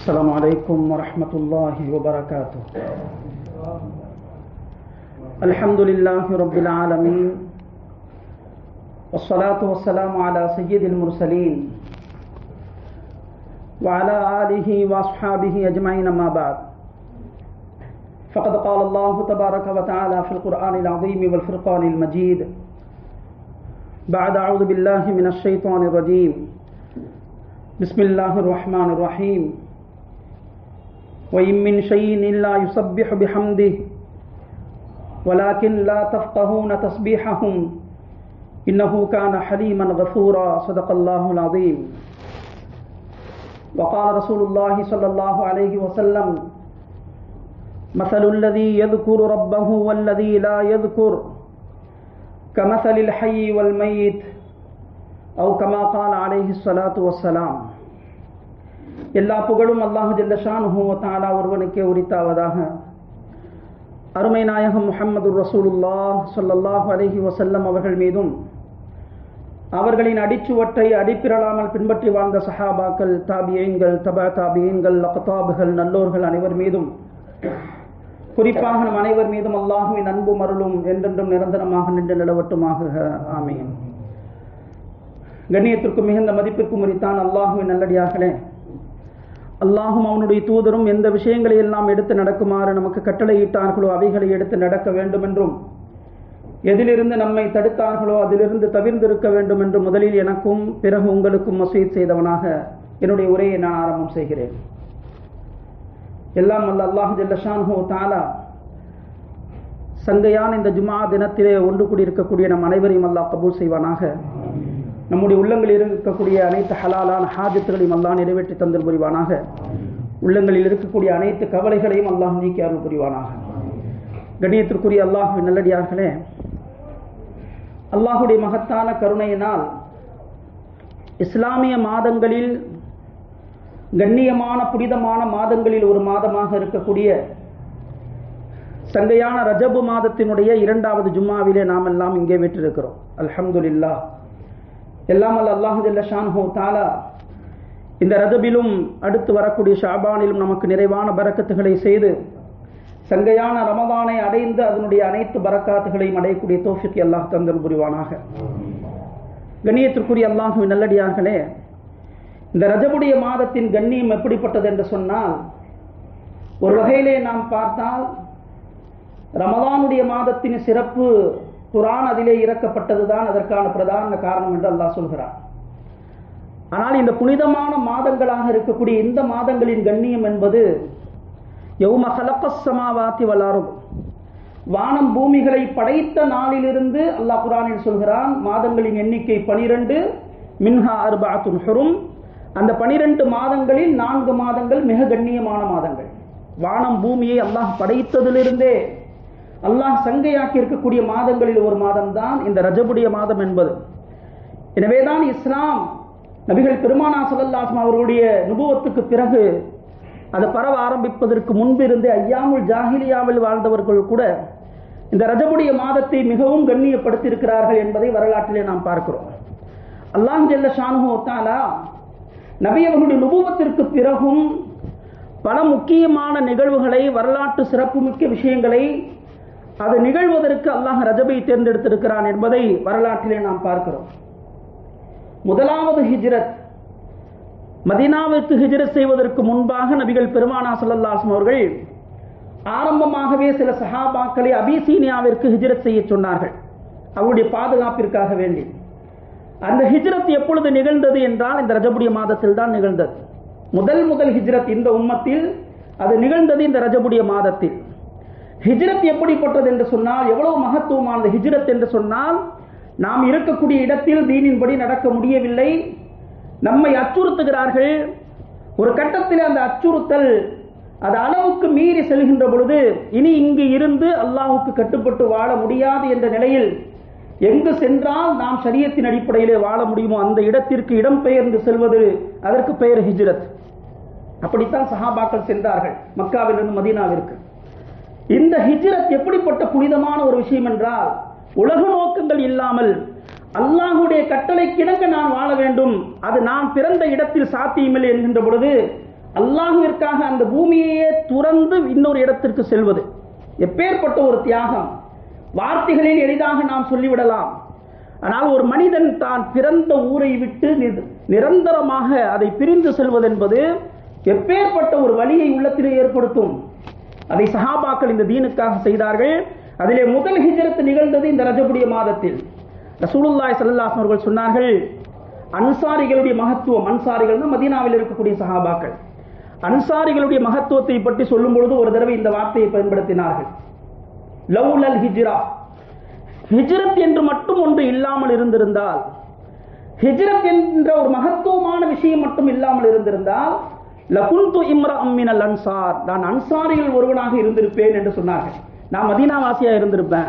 السلام عليكم ورحمة الله وبركاته. الحمد لله رب العالمين والصلاة والسلام على سيد المرسلين وعلى آله وأصحابه أجمعين ما بعد. فقد قال الله تبارك وتعالى في القرآن العظيم والفرقان المجيد بعد أعوذ بالله من الشيطان الرجيم بسم الله الرحمن الرحيم وإن من شيء إلا يسبح بحمده ولكن لا تفقهون تسبيحهم إنه كان حليما غفورا صدق الله العظيم. وقال رسول الله صلى الله عليه وسلم مثل الذي يذكر ربه والذي لا يذكر كمثل الحي والميت أو كما قال عليه الصلاة والسلام. எல்லா புகழும் அல்லாஹ் ஜல்ல ஷானுஹு வ தஆலா ஒருவனுக்கே உரித்தாவதாக. அருமை நாயகம் முஹம்மதுர் ரசூலுல்லாஹ் ஸல்லல்லாஹு அலைஹி வஸல்லம் அவர்கள் மீதும் அவர்களின் அடிச்சுவட்டை அடிப்பிரளாமல் பின்பற்றி வாழ்ந்த சஹாபாக்கள், தாபியீன்கள், தபா தாபியீன்கள், அக்தாபுகள், நல்லோர்கள் அனைவர் மீதும், குறிப்பாக நம் அனைவர் மீதும் அல்லாஹுவின் அன்பும் அருளும் என்றென்றும் நிரந்தரமாக நின்று நிலவட்டுமாக. ஆமீன். கண்ணியத்திற்கும் மிகுந்த மதிப்பிற்கும் உரித்தான் அல்லாஹுவின் நல்லடியார்களே, அல்லாஹும் அவனுடைய தூதரும் எந்த விஷயங்களை எல்லாம் எடுத்து நடக்குமாறு நமக்கு கட்டளையிட்டார்களோ அவைகளை எடுத்து நடக்க வேண்டும் என்றும், எதிலிருந்து நம்மை தடுத்தார்களோ அதிலிருந்து தவிர்ந்திருக்க வேண்டும் என்று முதலில் எனக்கும் பிறகு உங்களுக்கும் வஸீயத் செய்தவனாக என்னுடைய உரையை நான் ஆரம்பம் செய்கிறேன். எல்லாம் வல்ல அல்லாஹ் ஜல்ல ஷானுஹு தஆலா சங்கையான இந்த ஜும்ஆ தினத்திலே ஒன்று கூடியிருக்கக்கூடிய நம் அனைவரையும் அல்லாஹ் கபூல் செய்வானாக. நம்முடைய உள்ளங்களில் இருக்கக்கூடிய அனைத்து ஹலாலான ஹாஜத்துகளையும் அல்லாஹ் நிறைவேற்றி தந்தல் புரிவானாக. உள்ளங்களில் இருக்கக்கூடிய அனைத்து கவலைகளையும் அல்லாஹ் நீக்கி அருள் புரிவானாக. கண்ணியத்திற்குரிய அல்லாஹ்வின் நல்லடியார்களே, அல்லாஹுடைய மகத்தான கருணையினால் இஸ்லாமிய மாதங்களில் கண்ணியமான புனிதமான மாதங்களில் ஒரு மாதமாக இருக்கக்கூடிய சங்கையான ரஜபு மாதத்தினுடைய 2வது ஜும்மாவிலே நாம் எல்லாம் இங்கே வீற்றிருக்கிறோம். அல்ஹம்துலில்லாஹ். எல்லாம் அல்ல அல்லாஹு ஜல்ல ஷானுஹு தஆலா இந்த ரஜபிலும் அடுத்து வரக்கூடிய ஷாபானிலும் நமக்கு நிறைவான பரக்கத்துகளை செய்து சங்கையான ரமதானை அடைந்து அதனுடைய அனைத்து பரக்காத்துகளையும் அடையக்கூடிய தௌஃபீக் அல்லாஹ் தந்தல் புரிவானாக. கண்ணியத்திற்குரிய அல்லாஹுவின் நல்லடியார்களே, இந்த ரஜபுடைய மாதத்தின் கண்ணியம் எப்படிப்பட்டது என்று சொன்னால், ஒரு வகையிலே நாம் பார்த்தால் ரமதானுடைய மாதத்தின் சிறப்பு குர்ஆன் அதிலே இறக்கப்பட்டதுதான் அதற்கான பிரதான காரணம் என்று அல்லாஹ் சொல்கிறார். ஆனால் இந்த புனிதமான மாதங்களாக இருக்கக்கூடிய இந்த மாதங்களின் கண்ணியம் என்பது யௌம ஹலக்கஸ் ஸமாவாத்தி வல் அர்த், வானம் பூமிகளை படைத்த நாளிலிருந்து அல்லாஹ் குர்ஆனில் சொல்கிறான் மாதங்களின் எண்ணிக்கை 12, மின்ஹா அர்பஅத்துன் ஹுரும். அந்த 12 மாதங்களில் 4 மாதங்கள் மிக கண்ணியமான மாதங்கள். வானம் பூமியை அல்லாஹ் படைத்ததிலிருந்தே அல்லாஹ் சங்கையாக்கி இருக்கக்கூடிய மாதங்களில் ஒரு மாதம்தான் இந்த ரஜபுடைய மாதம் என்பது. எனவேதான் இஸ்லாம் நபிகள் பெருமானார் ஸல்லல்லாஹு அலைஹி வஸல்லம் அவர்களுடைய நுபுவத்துக்கு பிறகு அது பரவ ஆரம்பிப்பதற்கு முன்பிருந்தே ஐயாமுல் ஜாஹிலியாவில் வாழ்ந்தவர்கள் கூட இந்த ரஜபுடைய மாதத்தை மிகவும் கண்ணியப்படுத்தி இருக்கிறார்கள் என்பதை வரலாற்றிலே நாம் பார்க்கிறோம். அல்லாஹ் ஜல்ல ஷானுஹு தஆலா நபி அவர்களுடைய நுபுவத்திற்கு பிறகும் பல முக்கியமான நிகழ்வுகளை, வரலாற்று சிறப்புமிக்க விஷயங்களை அது நிகழ்வதற்கு அல்லாஹ் ரஜபை தேர்ந்தெடுத்திருக்கிறான் என்பதை வரலாற்றிலே நாம் பார்க்கிறோம். முதலாவது ஹிஜ்ரத், மதீனாவிற்கு ஹிஜ்ரத் செய்வதற்கு முன்பாக நபிகள் பெருமானார் ஸல்லல்லாஹு அலைஹி வஸல்லம் அவர்கள் ஆரம்பமாகவே சில சஹாபாக்களை அபிசீனியாவிற்கு ஹிஜ்ரத் செய்ய சொன்னார்கள், அவருடைய பாதுகாப்பிற்காக வேண்டி. அந்த ஹிஜ்ரத் எப்பொழுது நிகழ்ந்தது என்றால் இந்த ரஜபுடைய மாதத்தில் தான் நிகழ்ந்தது. முதல் ஹிஜ்ரத் இந்த உம்மத்தில் அது நிகழ்ந்தது இந்த ரஜபுடைய மாதத்தில். ஹிஜ்ரத் எப்படிப்பட்டது என்று சொன்னால், எவ்வளவு மகத்துவமானது ஹிஜ்ரத் என்று சொன்னால், நாம் இருக்கக்கூடிய இடத்தில் தீனின்படி நடக்க முடியவில்லை, நம்மை அச்சுறுத்துகிறார்கள். ஒரு கட்டத்தில் அந்த அச்சுறுத்தல் அது அளவுக்கு மீறி செல்கின்ற பொழுது இனி இங்கு இருந்து அல்லாஹ்வுக்கு கட்டுப்பட்டு வாழ முடியாது என்ற நிலையில் எங்கு சென்றால் நாம் ஷரியத்தின் அடிப்படையிலே வாழ முடியுமோ அந்த இடத்திற்கு இடம்பெயர்ந்து செல்வது, அதற்கு பெயர் ஹிஜ்ரத். அப்படித்தான் சஹாபாக்கள் சென்றார்கள் மக்காவிலிருந்து மதீனாவிற்கு. இந்த ஹிஜ்ரத் எப்படிப்பட்ட புனிதமான ஒரு விஷயம் என்றால், உலக நோக்கங்கள் இல்லாமல் அல்லாஹ்வுடைய கட்டளைக்கிணங்க நான் வாழ வேண்டும், அது நான் பிறந்த இடத்தில் சாத்தியமில்லை என்கின்ற பொழுது அல்லாஹ்விற்காக அந்த பூமியையே துறந்து இன்னொரு இடத்திற்கு செல்வது எப்பேற்பட்ட ஒரு தியாகம்! வார்த்தைகளில் எளிதாக நாம் சொல்லிவிடலாம். ஆனால் ஒரு மனிதன் தான் பிறந்த ஊரை விட்டு நிரந்தரமாக அதை பிரிந்து செல்வதென்பது எப்பேற்பட்ட ஒரு வலியை உள்ளத்திலே ஏற்படுத்தும். அதை சஹாபாக்கள் இந்த தீனுக்காக செய்தார்கள். அதிலே முதல் ஹிஜ்ரத் நிகழ்ந்தது இந்த ரஜபுடைய மாதத்தில். ரசூலுல்லாஹி ஸல்லல்லாஹு அலைஹி வஸல்லம் சொன்னார்கள், அன்சாரிகளுடைய மகத்துவம், அன்சாரிகள் மதீனாவில் இருக்கக்கூடிய சஹாபாக்கள், அன்சாரிகளுடைய மகத்துவத்தை பற்றி சொல்லும் பொழுது ஒரு தடவை இந்த வார்த்தையை பயன்படுத்தினார்கள், லவுலல் ஹிஜ்ரா, ஹிஜ்ரத் என்று மட்டும் ஒன்று இல்லாமல் இருந்திருந்தால், ஹிஜ்ரத் என்ற ஒரு மகத்துவமான விஷயம் மட்டும் இல்லாமல் இருந்திருந்தால், லகுந்து இம்ரஅம் மினல் அன்சார், நான் அன்சாரிகள் ஒருவனாக இருந்திருப்பேன் என்று சொன்னார்கள். நான் மதீனாவாசியாக இருந்திருப்பேன்.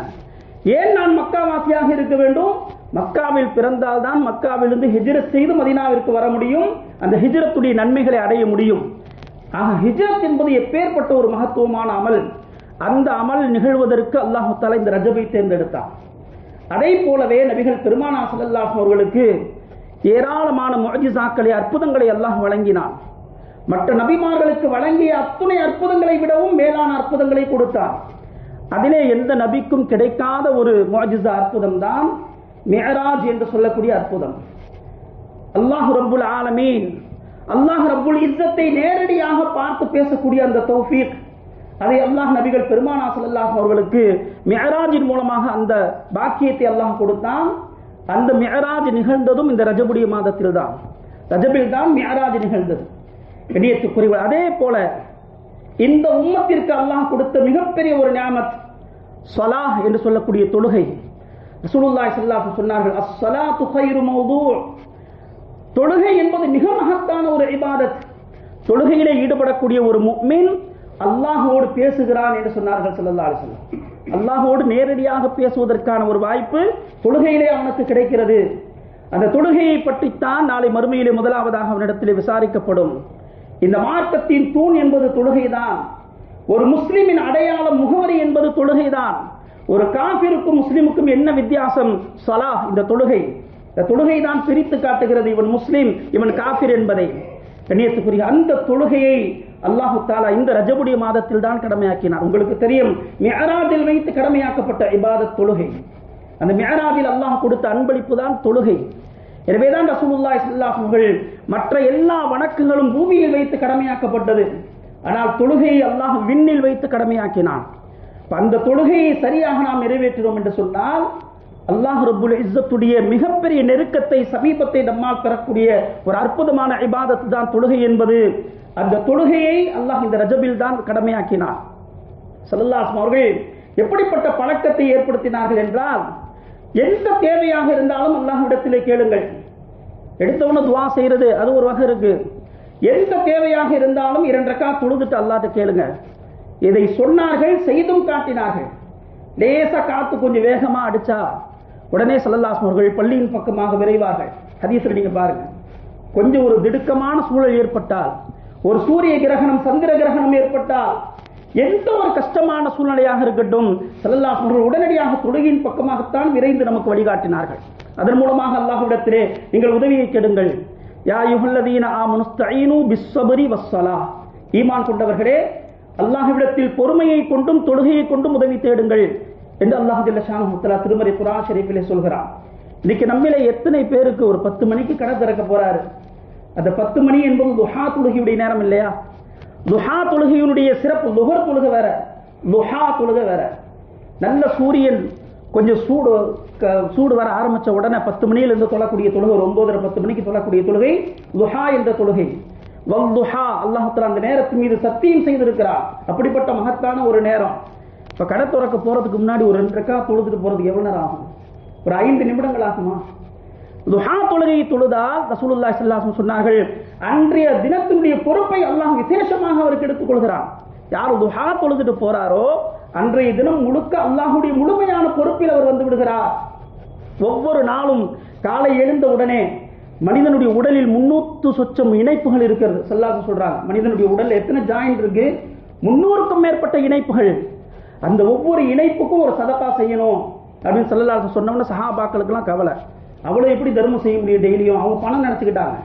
ஏன் நான் மக்காவாசியாக இருக்க வேண்டும்? மக்காவில் பிறந்தால்தான் மக்காவிலிருந்து ஹிஜ்ரத் செய்து மதீனாவிற்கு வர முடியும், அந்த ஹிஜ்ரத்துடைய நன்மைகளை அடைய முடியும். ஆக ஹிஜ்ரத் என்பது எப்பேற்பட்ட ஒரு மகத்துவமான அமல். அந்த அமல் நிகழ்வதற்கு அல்லாஹ் தஆலா இந்த ரஜபை தேர்ந்தெடுத்தார். அதை போலவே நபிகள் பெருமானார் ஸல்லல்லாஹு அலைஹி அவர்களுக்கு ஏராளமான முஅஜிசாக்களை, அற்புதங்களை அல்லாஹ் வழங்கினான். மற்ற நபிமார்களுக்கு வழங்கிய அத்துணை அற்புதங்களை விடவும் மேலான அற்புதங்களை கொடுத்தார். அதிலே எந்த நபிக்கும் கிடைக்காத ஒரு முஅஜிசா அற்புதம் தான் மிஅராஜ் என்று சொல்லக்கூடிய அற்புதம். அல்லாஹ் ரப்புல் ஆலமீன், அல்லாஹ் ரப்புல் இஸ்ஸத்தை நேரடியாக பார்த்து பேசக்கூடிய அந்த தௌஃபீக், அதை அல்லாஹ் நபிகள் பெருமானார் ஸல்லல்லாஹு அலைஹி அவர்களுக்கு மிஅராஜின் மூலமாக அந்த பாக்கியத்தை அல்லாஹ் கொடுத்தான். அந்த மிஅராஜ் நிகழ்ந்ததும் இந்த ரஜபுடைய மாதத்தில் தான், ரஜபில் தான் மிஅராஜ் நிகழ்ந்தது. கண்ணியத்துக்குரியவர், அதே போல இந்த உம்மத்திற்கு அல்லாஹ் கொடுத்த மிகப்பெரிய ஒரு நியாமத் ஸலாஹ் என்று சொல்லக்கூடிய தொழுகை. ரசூலுல்லாஹி ஸல்லல்லாஹு அலைஹி சொன்னார்கள், அஸ்ஸலாத்து கைரு மௌதூ', தொழுகை என்பது மிக மகத்தான ஒரு இபாதத். தொழுகையிலே ஈடுபடக்கூடிய ஒரு முஃமின் அல்லாஹ்வோடு பேசுகிறான் என்று சொன்னார்கள் ஸல்லல்லாஹு அலைஹி வஸல்லம். அல்லாஹ்வோடு நேரடியாக பேசுவதற்கான ஒரு வாய்ப்பு தொழுகையிலே அவனுக்கு கிடைக்கிறது. அந்த தொழுகையை பற்றித்தான் நாளை மறுமையிலே முதலாவதாக அவனிடத்திலே விசாரிக்கப்படும். இந்த மார்க்கத்தின் தூண் என்பது தொழுகைதான். ஒரு முஸ்லிமின் அடையாளம், முகவரி என்பது தொழுகைதான். ஒரு காஃபிருக்கும் முஸ்லிமுக்கும் என்ன வித்தியாசம்? ஸலாஹ், இந்த தொழுகை. இந்த தொழுகை தான் பிரித்து காட்டுகிறது இவன் முஸ்லிம், இவன் காஃபிர் என்பதை. கண்ணியத்துக்குரிய அந்த தொழுகையை அல்லாஹு தஆலா இந்த ரஜபுடைய மாதத்தில் தான் கடமையாக்கினார். உங்களுக்கு தெரியும், மிஅராஜில் வைத்து கடமையாக்கப்பட்ட இபாதத் தொழுகை. அந்த மிஅராஜில் அல்லாஹ் கொடுத்த அன்பளிப்பு தான் தொழுகை. எனவேதான் ரசூலுல்லாஹி ஸல்லல்லாஹு அலைஹி வஸல்லம் மற்ற எல்லா வணக்கங்களும் பூமியில் வைத்து கடமையாக்கப்பட்டது. ஆனால் தொழுகையை அல்லாஹ் விண்ணில் வைத்து கடமையாக்கினான். அந்த தொழுகையை சரியாக நாம் நிறைவேற்றினோம் என்று சொன்னால் அல்லாஹ் ரப்புல் இஸ்ஸத்துடைய மிகப்பெரிய நெருக்கத்தை, சமீபத்தை நம்மால் பெறக்கூடிய ஒரு அற்புதமான இபாதத் தான் தொழுகை என்பது. அந்த தொழுகையை அல்லாஹ் இந்த ரஜபில் தான் கடமையாக்கினார். ஸல்லல்லாஹு அலைஹி அவர்கள் எப்படிப்பட்ட பழக்கத்தை ஏற்படுத்தினார்கள் என்றால், எந்த தேவையாக இருந்தாலும் அல்லாஹ்விடத்திலே கேளுங்கள். எடுத்தவன துவா செய்யறது அது ஒரு வகை இருக்கு. எந்த தேவையாக இருந்தாலும் 2 ரக்காத் தொழுதுட்டு அல்லாஹ்ட்ட கேளுங்க. இதை சொன்னார்கள், செய்தும் காட்டினார்கள். லேசா காத்து கொஞ்சம் வேகமா அடிச்சா உடனே ஸல்லல்லாஹு அலைஹி அவர்கள் பள்ளியின் பக்கமாக விரைவார்கள். ஹதீஸ்ல நீங்க பாருங்க, கொஞ்சம் ஒரு திடுக்கமான சூழல் ஏற்பட்டால், ஒரு சூரிய கிரகணம், சந்திர கிரகணம் ஏற்பட்டால், எந்த ஒரு கஷ்டமான சூழ்நிலையாக இருக்கட்டும், ஸல்லல்லாஹு அலைஹி வஸல்லம் உடனடியாக தொழுகையின் பக்கமாகத்தான் விரைந்து நமக்கு வழிகாட்டினார்கள். அதன் மூலமாக அல்லாஹ்விடத்திலே நீங்கள் உதவியை கேளுங்கள். யா அய்யுஹல்லதீன ஆமனு ஸ்தஈனு பிஸ்ஸப்ரி வஸ்ஸலாஹ், ஈமான் கொண்டவர்களே அல்லாஹ்விடத்தில் பொறுமையை கொண்டும் தொழுகையை கொண்டும் உதவி தேடுங்கள் என்று அல்லாஹ் ஜல்ல ஷானஹு தஆலா திருமறை குர்ஆன் ஷரீஃபிலே சொல்கிறான். இன்னைக்கு நம்மிலே எத்தனை பேருக்கு ஒரு 10 மணிக்கு கடை திறக்க போறாரு, அந்த 10 மணி என்பது துஹா தொழுகையுடைய நேரம் இல்லையா? துஹா தொழுகையினுடைய சிறப்பு, லுஹர் தொழுகை வேற, துஹா தொழுகை வேற. நல்ல சூரியன் கொஞ்சம் சூடு வர ஆரம்பிச்ச உடனே 10 மணியிலிருந்து தொழக்கூடிய தொழுகை, ஒரு 9:30 10 மணிக்கு தொழக்கூடிய தொழுகை துஹா என்ற தொழுகை. வல்துஹா, அல்லாஹ் தஆலா அந்த நேரத்தின் மீது சத்தியம் செய்திருக்கிறார். அப்படிப்பட்ட மகத்தான ஒரு நேரம். இப்ப கடை திறக்க போறதுக்கு முன்னாடி ஒரு 2 ரக்காத் தொழுதுட்டு போறதுக்கு எவ்வளவு நேரம் ஆகும்? ஒரு 5 நிமிடங்கள் ஆகுமா? துஹா தொழுகையை தொழுதால் ரசூலுல்லாஹி ஸல்லல்லாஹு அலைஹி வஸல்லம் சொன்னார்கள், அன்றைய தினத்தினுடைய பொறுப்பை அல்லாஹ் விசேஷமாக அவருக்கு எடுத்துக் கொள்கிறான். யார் துஹா தொழுதுட்டு போறாரோ அன்றைய தினம் முழுக்க அல்லாஹ்வுடைய முழுமையான பொறுப்பில் அவர் வந்து விடுகிறார். ஒவ்வொரு நாளும் காலை எழுந்த உடனே மனிதனுடைய உடலில் 300 சொச்சம் இணைப்புகள் இருக்கிறது. ஸல்லல்லாஹு சொல்றாங்க, மனிதனுடைய உடல்ல எத்தனை ஜாயிண்ட் இருக்கு? 300க்கும் மேற்பட்ட இணைப்புகள். அந்த ஒவ்வொரு இணைப்புக்கும் ஒரு சதகா செய்யணும் அப்படின்னு ஸல்லல்லாஹு சொன்னவன சஹாபாக்களுக்கெல்லாம் கவலை. அவ்வளவு எப்படி தர்மம் செய்ய முடியும் டெய்லியும்? அவங்க பணம் நினைச்சுக்கிட்டாங்க.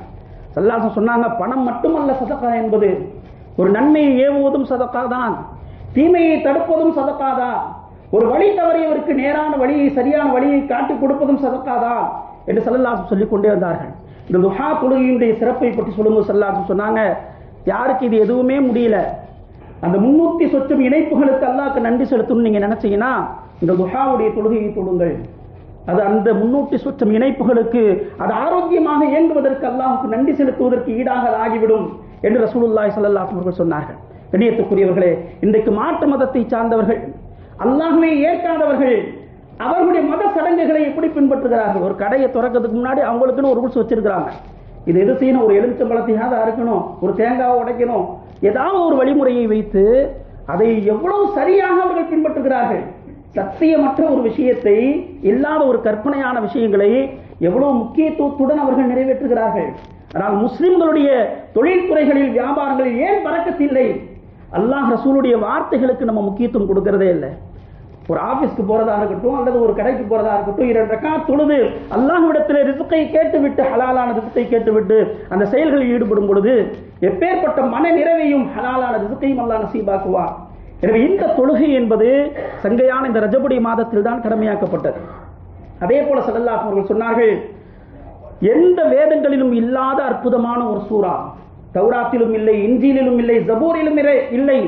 ஸல்லல்லாஹு சொன்னாங்க, பணம் மட்டுமல்ல சதகா என்பது, ஒரு நன்மையை ஏவுவதும் சதக்கா தான், தீமையை தடுப்பதும் சதக்கா தான், ஒரு வழி தவறியவருக்கு நேரான வழியை சரியான வழியை காட்டிக் கொடுப்பதும் சதக்கா தான் என்று ஸல்லல்லாஹு சொல்லிக் கொண்டே வந்தார்கள். இந்த துஹா தொழுகையினுடைய சிறப்பை பற்றி சொல்லும்போது ஸல்லல்லாஹு சொன்னாங்க, யாருக்கு இது எதுவுமே முடியல, அந்த 300 சொச்சம் இணைப்புகளுக்கு அல்லாஹ்க்கு நன்றி செலுத்தணும்னு நீங்க நினைச்சீங்கன்னா இந்த துஹாவுடைய தொழுகையை தொழுங்கள். அது அந்த 300 சொச்சம் இணைப்புகளுக்கு அது ஆரோக்கியமாக இயங்குவதற்கு அல்லாஹ்வுக்கு நன்றி செலுத்துவதற்கு ஈடாக ஆகிவிடும் என்று ரசூலுல்லாஹி ஸல்லல்லாஹு அலைஹி வஸல்லம் சொன்னார்கள். கண்ணியத்துக்குரியவர்களே, இன்றைக்கு மாற்று மதத்தை சார்ந்தவர்கள், அல்லாஹ்வை ஏற்காதவர்கள், அவர்களுடைய மத சடங்குகளை எப்படி பின்பற்றுகிறார்கள்? ஒரு கடையை திறக்கிறதுக்கு முன்னாடி அவங்களுக்குன்னு ஒரு ரூல்ஸ் வச்சிருக்கிறாங்க. இது எது செய்யணும், ஒரு எலுமிச்சம்பழத்தையாவது அறுக்கணும், ஒரு தேங்காவை உடைக்கணும், ஏதாவது ஒரு வழிமுறையை வைத்து அதை எவ்வளவு சரியாக அவர்கள் பின்பற்றுகிறார்கள். சத்தியமற்ற ஒரு விஷயத்தை, இல்லாத ஒரு கற்பனையான விஷயங்களை எவ்வளவு முக்கியத்துவத்துடன் அவர்கள் நிறைவேற்றுகிறார்கள். ஆனால் முஸ்லிம்களுடைய தொழில்துறைகளில், வியாபாரங்களில் ஏன் பறக்கத்தில்லை? அல்லாஹ் ரசூலுடைய வார்த்தைகளுக்கு நம்ம முக்கியத்துவம் கொடுக்கிறதே இல்லை. ஒரு ஆபீஸ்க்கு போறதா இருக்கட்டும் அல்லது ஒரு கடைக்கு போறதா இருக்கட்டும், 2 ரக்காத் தொழுது அல்லாஹ்விடத்தில் ரிஸ்கை கேட்டுவிட்டு, ஹலாலான ரிஸ்கை கேட்டுவிட்டு அந்த செயல்களில் ஈடுபடும் பொழுது எப்பேற்பட்ட மன நிறைவையும் ஹலாலான ரிஸ்கையும் அல்லாஹ் நசீபாக்குவார். எனவே இந்த தொழுகை என்பது சங்கையான இந்த ரஜபுடைய மாதத்தில் தான் கடமையாக்கப்பட்டது. அதே போல ஸல்லல்லாஹு அவர்கள் சொன்னார்கள், எந்த வேதங்களிலும் இல்லாத அற்புதமான ஒரு சூரா, தௌராத்திலும் இல்லை, இன்ஜீலிலும் இல்லை, ஜபூரிலும் இல்லை,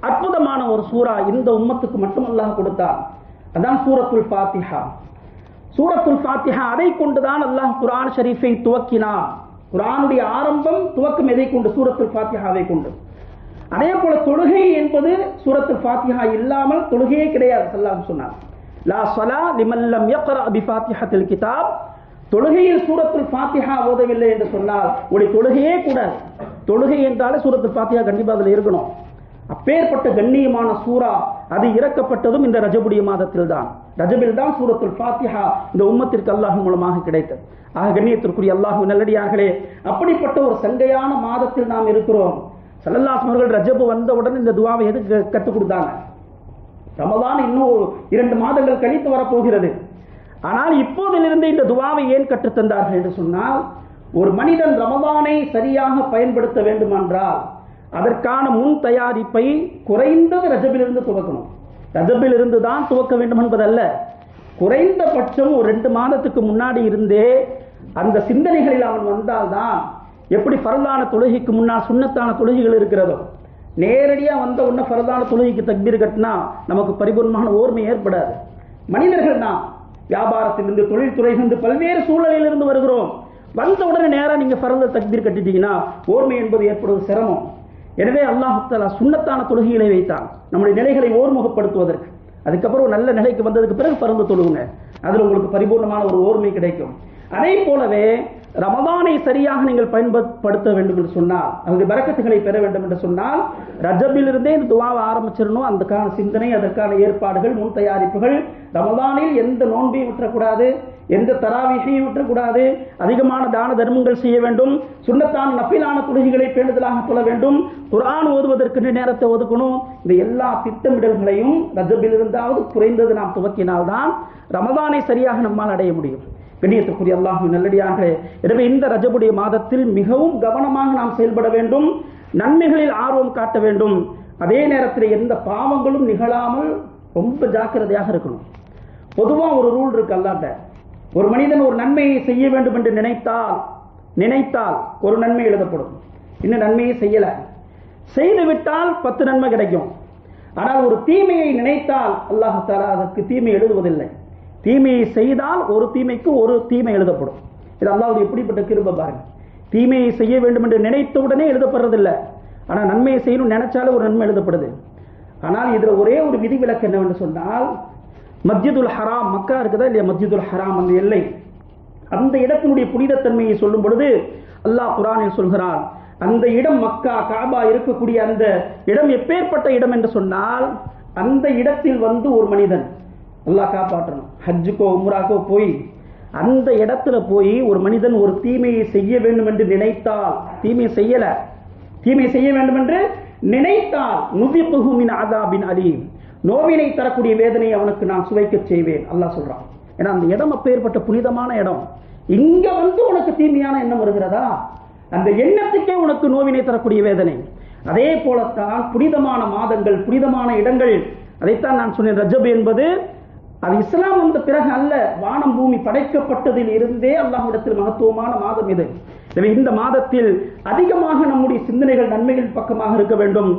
அற்புதமான ஒரு சூரா இந்த உம்மத்துக்கு மட்டும் அல்லாஹ் கொடுத்தார். அதான் சூரத்துல் ஃபாத்திஹா. சூரத்துல் ஃபாத்திஹா, அதை கொண்டுதான் அல்லாஹ் குர்ஆன் ஷரீஃபை துவக்கினார். குர்ஆனுடைய ஆரம்பம் துவக்கம் எதை கொண்டு? சூரத்துல் ஃபாத்திஹாவை கொண்டு. அதே போல தொழுகை என்பது சூரத்துல் ஃபாத்திஹா இல்லாமல் தொழுகையே கிடையாது. ஸல்லல்லாஹு சொன்னார், லா ஸலா லிமன் லம் யக்ரா பிஃபாத்திஹத்தில் கிதாப். தொழுகையில் சூரத்துல் ஃபாத்திஹா ஓதவில்லை என்று சொன்னால் உடைய தொழுகையே கூடாது. தொழுகை என்றாலே சூரத்துல் ஃபாத்திஹா கண்டிப்பா அதில் இருக்கணும். அப்பேற்பட்ட கண்ணியமான சூரா அது இறக்கப்பட்டதும் இந்த ரஜபுடைய மாதத்தில் தான். ரஜபில் தான் சூரத்துல் ஃபாத்திஹா இந்த உம்மத்திற்கு அல்லாஹ் மூலமாக கிடைத்தது. ஆக கண்ணியத்திற்குரிய அல்லாஹ் நல்லடியார்களே, அப்படிப்பட்ட ஒரு சங்கையான மாதத்தில் நாம் இருக்கிறோம். ஸல்லல்லாஹு அவர்கள் ரஜபு வந்தவுடன் இந்த துஆவை எதுக்கு கற்றுக் கொடுத்தாங்க? ரமலான் இன்னும் 2 மாதங்கள் கழித்து வரப்போகிறது. ஆனால் இப்போதிலிருந்து இந்த துஆவை ஏன் கற்றுத்தந்தார்கள் என்று சொன்னால், ஒரு மனிதன் ரமலானை சரியாக பயன்படுத்த வேண்டுமென்றால் அதற்கான முன் தயாரிப்பை குறைந்தது ரஜபிலிருந்து துவக்கணும். ரஜபிலிருந்து தான் துவக்க வேண்டும் என்பதல்ல, குறைந்தபட்சம் ஒரு 2 மாதத்துக்கு முன்னாடி இருந்தே அந்த சிந்தனைகளில் அவன் வந்தால்தான், எப்படி ஃபர்லான தொழுகைக்கு முன்னால் சுன்னத்தான தொழுகைகள் இருக்கிறதோ, நேரடியாக வந்த உடனே ஃபர்லான தொழுகைக்கு தக்பீர் கட்டினா நமக்கு பரிபூர்ணமான ஓர்மை ஏற்படாது. மனிதர்கள் நாம் வியாபாரத்திலிருந்து, தொழில்துறையிலிருந்து, பல்வேறு சூழலிலிருந்து வருகிறோம். வந்த உடனே நேராக நீங்கள் ஃபர்ல தக்பீர் கட்டிட்டீங்கன்னா ஓர்மை என்பது ஏற்படுவது சிரமம். எனவே அல்லாஹ் தஆலா சுன்னத்தான தொழுகைகளை வைத்தான் நம்முடைய நிலைகளை ஓர்முகப்படுத்துவதற்கு. அதுக்கப்புறம் நல்ல நிலைக்கு வந்ததுக்கு பிறகு பரந்து தொழுகுங்க, அதில் உங்களுக்கு பரிபூர்ணமான ஒரு ஓர்மை கிடைக்கும். அதே போலவே ரமதானை சரியாக நீங்கள் பயன்படுத்த வேண்டும் என்று சொன்னால், அதனுடைய பரக்கத்துகளை பெற வேண்டும் என்று சொன்னால், ரஜபிலிருந்தே இந்த துஆவை ஆரம்பிச்சிடணும். அதற்கான சிந்தனை, அதற்கான ஏற்பாடுகள், முன் தயாரிப்புகள். ரமதானில் எந்த நோன்பையும் விட்டுறக்கூடாது, எந்த தராவீஹையும் விட்டுறக்கூடாது, அதிகமான தான தர்மங்கள் செய்ய வேண்டும், சுன்னத்தான நஃபிலான தொழுகைகளை பேணுதலாக தொழ வேண்டும், குர்ஆன் ஓதுவதற்கு நேரத்தை ஒதுக்கணும். இந்த எல்லா திட்டமிடல்களையும் ரஜபிலிருந்தாவது குறைந்தது நாம் துவக்கினால்தான் ரமதானை சரியாக நம்மால் அடைய முடியும். கண்ணியத்திற்குரிய அல்லாஹ்வின் நல்லடியார்களே, எனவே இந்த ரஜபுடைய மாதத்தில் மிகவும் கவனமாக நாம் செயல்பட வேண்டும், நன்மைகளில் ஆர்வம் காட்ட வேண்டும். அதே நேரத்தில் எந்த பாவங்களும் நிகழாமல் ரொம்ப ஜாக்கிரதையாக இருக்கணும். பொதுவாக ஒரு ரூல் இருக்கு அல்லாஹ்ட்ட, ஒரு மனிதன் ஒரு நன்மையை செய்ய வேண்டும் என்று நினைத்தால் ஒரு நன்மை எழுதப்படும். இன்னும் நன்மையை செய்துவிட்டால் 10 நன்மை கிடைக்கும். ஆனால் ஒரு தீமையை நினைத்தால் அல்லாஹ் தஆலா அதற்கு தீமை எழுதுவதில்லை. தீமையை செய்தால் ஒரு தீமைக்கு ஒரு தீமை எழுதப்படும். இது அல்லாஹ்வுடைய எப்படிப்பட்ட கிருபை பாருங்க. தீமையை செய்ய வேண்டும் என்று நினைத்தவுடனே எழுதப்படுறதில்லை, ஆனால் நன்மையை செய்யணும் நினைச்சாலும் ஒரு நன்மை எழுதப்படுது. ஆனால் இதில் ஒரே ஒரு விதிவிலக்கு என்னவென்று சொன்னால், மஸ்ஜிதுல் ஹராம், மக்கா இருக்குதா இல்லையா, மஸ்ஜிதுல் ஹராம் அந்த எல்லை, அந்த இடத்தினுடைய புனிதத்தன்மையை சொல்லும் பொழுது அல்லாஹ் குர்ஆனில் சொல்கிறான், அந்த இடம் மக்கா, காபா இருக்கக்கூடிய அந்த இடம் எப்பேற்பட்ட இடம் என்று சொன்னால், அந்த இடத்தில் வந்து ஒரு மனிதன் அல்லாஹ் காப்பாற்றணும். ஹஜ்ஜுக்கோ உம்ராக்கோ போய் அந்த இடத்துல போய் ஒரு மனிதன் ஒரு தீமையை செய்ய வேண்டும் என்று நினைத்தால், தீமையை செய்ய வேண்டும் என்று நினைத்தால், நுதிகுஹு மின் அஸாபின் அலீம், நோவினை தரக்கூடிய வேதனை அவனுக்கு நான் சுவைக்க செய்வேன் அல்லாஹ் சொல்றான். ஏன்னா அந்த இடம் அப்பேற்பட்ட புனிதமான இடம். இங்க வந்து உனக்கு தீமையான எண்ணம் வருகிறதா, அந்த எண்ணத்துக்கே உனக்கு நோவினை தரக்கூடிய வேதனை. அதே போலத்தான் புனிதமான மாதங்கள், புனிதமான இடங்கள், அதைத்தான் நான் சொன்னேன். ரஜப் என்பது அது இஸ்லாம் வந்த பிறகு அல்ல, வானம் பூமி படைக்கப்பட்டதில் இருந்தே அல்லாஹ்விடத்தில் மகத்துவமான மாதம் இது. எனவே இந்த மாதத்தில் அதிகமாக நம்முடைய சிந்தனைகள் நன்மைகள் பக்கமாக இருக்க வேண்டும்.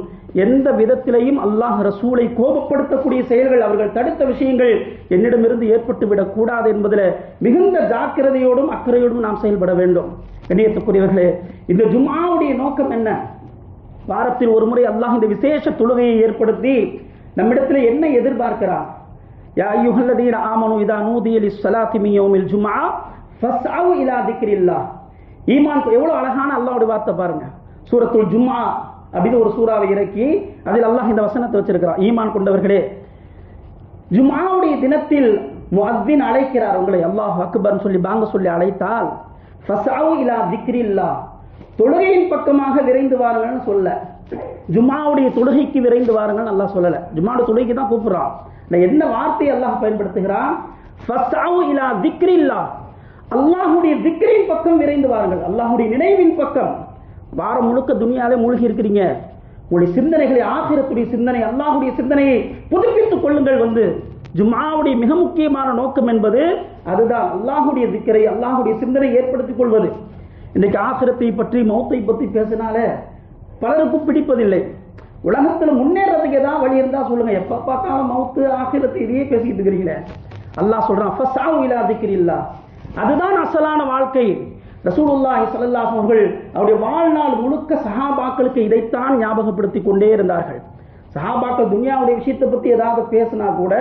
எந்த விதத்திலையும் அல்லாஹ் ரசூலை கோபப்படுத்தக்கூடிய செயல்கள், அவர்கள் தடுத்த விஷயங்கள் என்னிடமிருந்து ஏற்பட்டுவிடக் கூடாது என்பதில் மிகுந்த ஜாக்கிரதையோடும் அக்கறையோடும் நாம் செயல்பட வேண்டும். கண்ணியத்துக்குரியவர்களே, இந்த ஜும்ஆவுடைய நோக்கம் என்ன? வாரத்தில் ஒரு முறை அல்லாஹ் இந்த விசேஷ தொழுகையை ஏற்படுத்தி நம்மிடத்தில் என்ன எதிர்பார்க்கிறார்? யா அய்யுஹல்லதீன ஆமனு இதா நூதிய லிஸ்ஸலாத்தி மின் யௌமில் ஜும்ஆ ஃபஸ்அவு இலா திக்ரில்லாஹ். ஈமான் எவ்வளவு அழகான அல்லாஹ்வுடைய வார்த்தை பாருங்க. சூரத்துல் ஜும்ஆ அப்படின்னு ஒரு சூறாவை இறக்கி அதில் அல்லாஹ் இந்த வசனத்தை வச்சிருக்கிறான். ஈமான் கொண்டவர்களே, ஜும்ஆவுடைய தினத்தில் முஅத்தின் அழைக்கிறார் உங்களை, அல்லாஹ் அக்பர்னு சொல்லி பாங்க சொல்லி அழைத்தால் ஃபஸ்அவு இலா திக்ரில்லாஹ், தொழுகையின் பக்கமாக விரைந்து வாருங்கள்னு சொல்ல, ஜும்ஆவுடைய தொழுகைக்கு விரைந்து வாருங்கள்னு அல்லாஹ் சொல்லல. ஜும்ஆவுடைய தொழுகைக்கு தான் கூப்பிடுறான். என்ன வார்த்தையை அல்லாஹ் பயன்படுத்துகிறான்? ஃபஸ்அவு இலா திக்ரில்லாஹ், அல்லாஹ்வுடைய திக்ரின் பக்கம் விரைந்து வாருங்கள், அல்லாஹ்வுடைய நினைவின் பக்கம். வாரம் முழுக்க துனியாவே மூழ்கி இருக்கிறீங்க, உங்களுடைய சிந்தனைகளை ஆகிரத்துடைய சிந்தனை, அல்லாஹ்வுடைய சிந்தனையை புதுப்பித்துக் கொள்ளுங்கள். ஜும்ஆவுடைய மிக முக்கியமான நோக்கம் என்பது அதுதான், அல்லாஹ்வுடைய திக்ரை, அல்லாஹ்வுடைய சிந்தனை ஏற்படுத்திக் கொள்வது. இன்றைக்கு ஆகிரத்தை பற்றி மௌத்தை பற்றி பேசினாலே பலருக்கும் பிடிப்பதில்லை. உலகத்தில் முன்னேறதுக்கு ஏதாவது வழி இருந்தா சொல்லுங்க, எப்ப பார்த்தாலும் மௌத்து ஆகிரத்தை இதையே பேசிக்கிட்டு இருக்கிறீங்களே. அல்லாஹ் சொல்றான் ஃபஸ்அவு இலா திக்ரில்லாஹ், அதுதான் அசலான வாழ்க்கை. ரசூலுல்லாஹி ஸல்லல்லாஹு அலைஹி அவர்கள் அவருடைய வாழ்நாள் முழுக்க சஹாபாக்களுக்கு இதைத்தான் ஞாபகப்படுத்திக் கொண்டே இருந்தார்கள். சஹாபாக்கள் துனியாவுடைய விஷயத்தை பத்தி ஏதாவது பேசினா கூட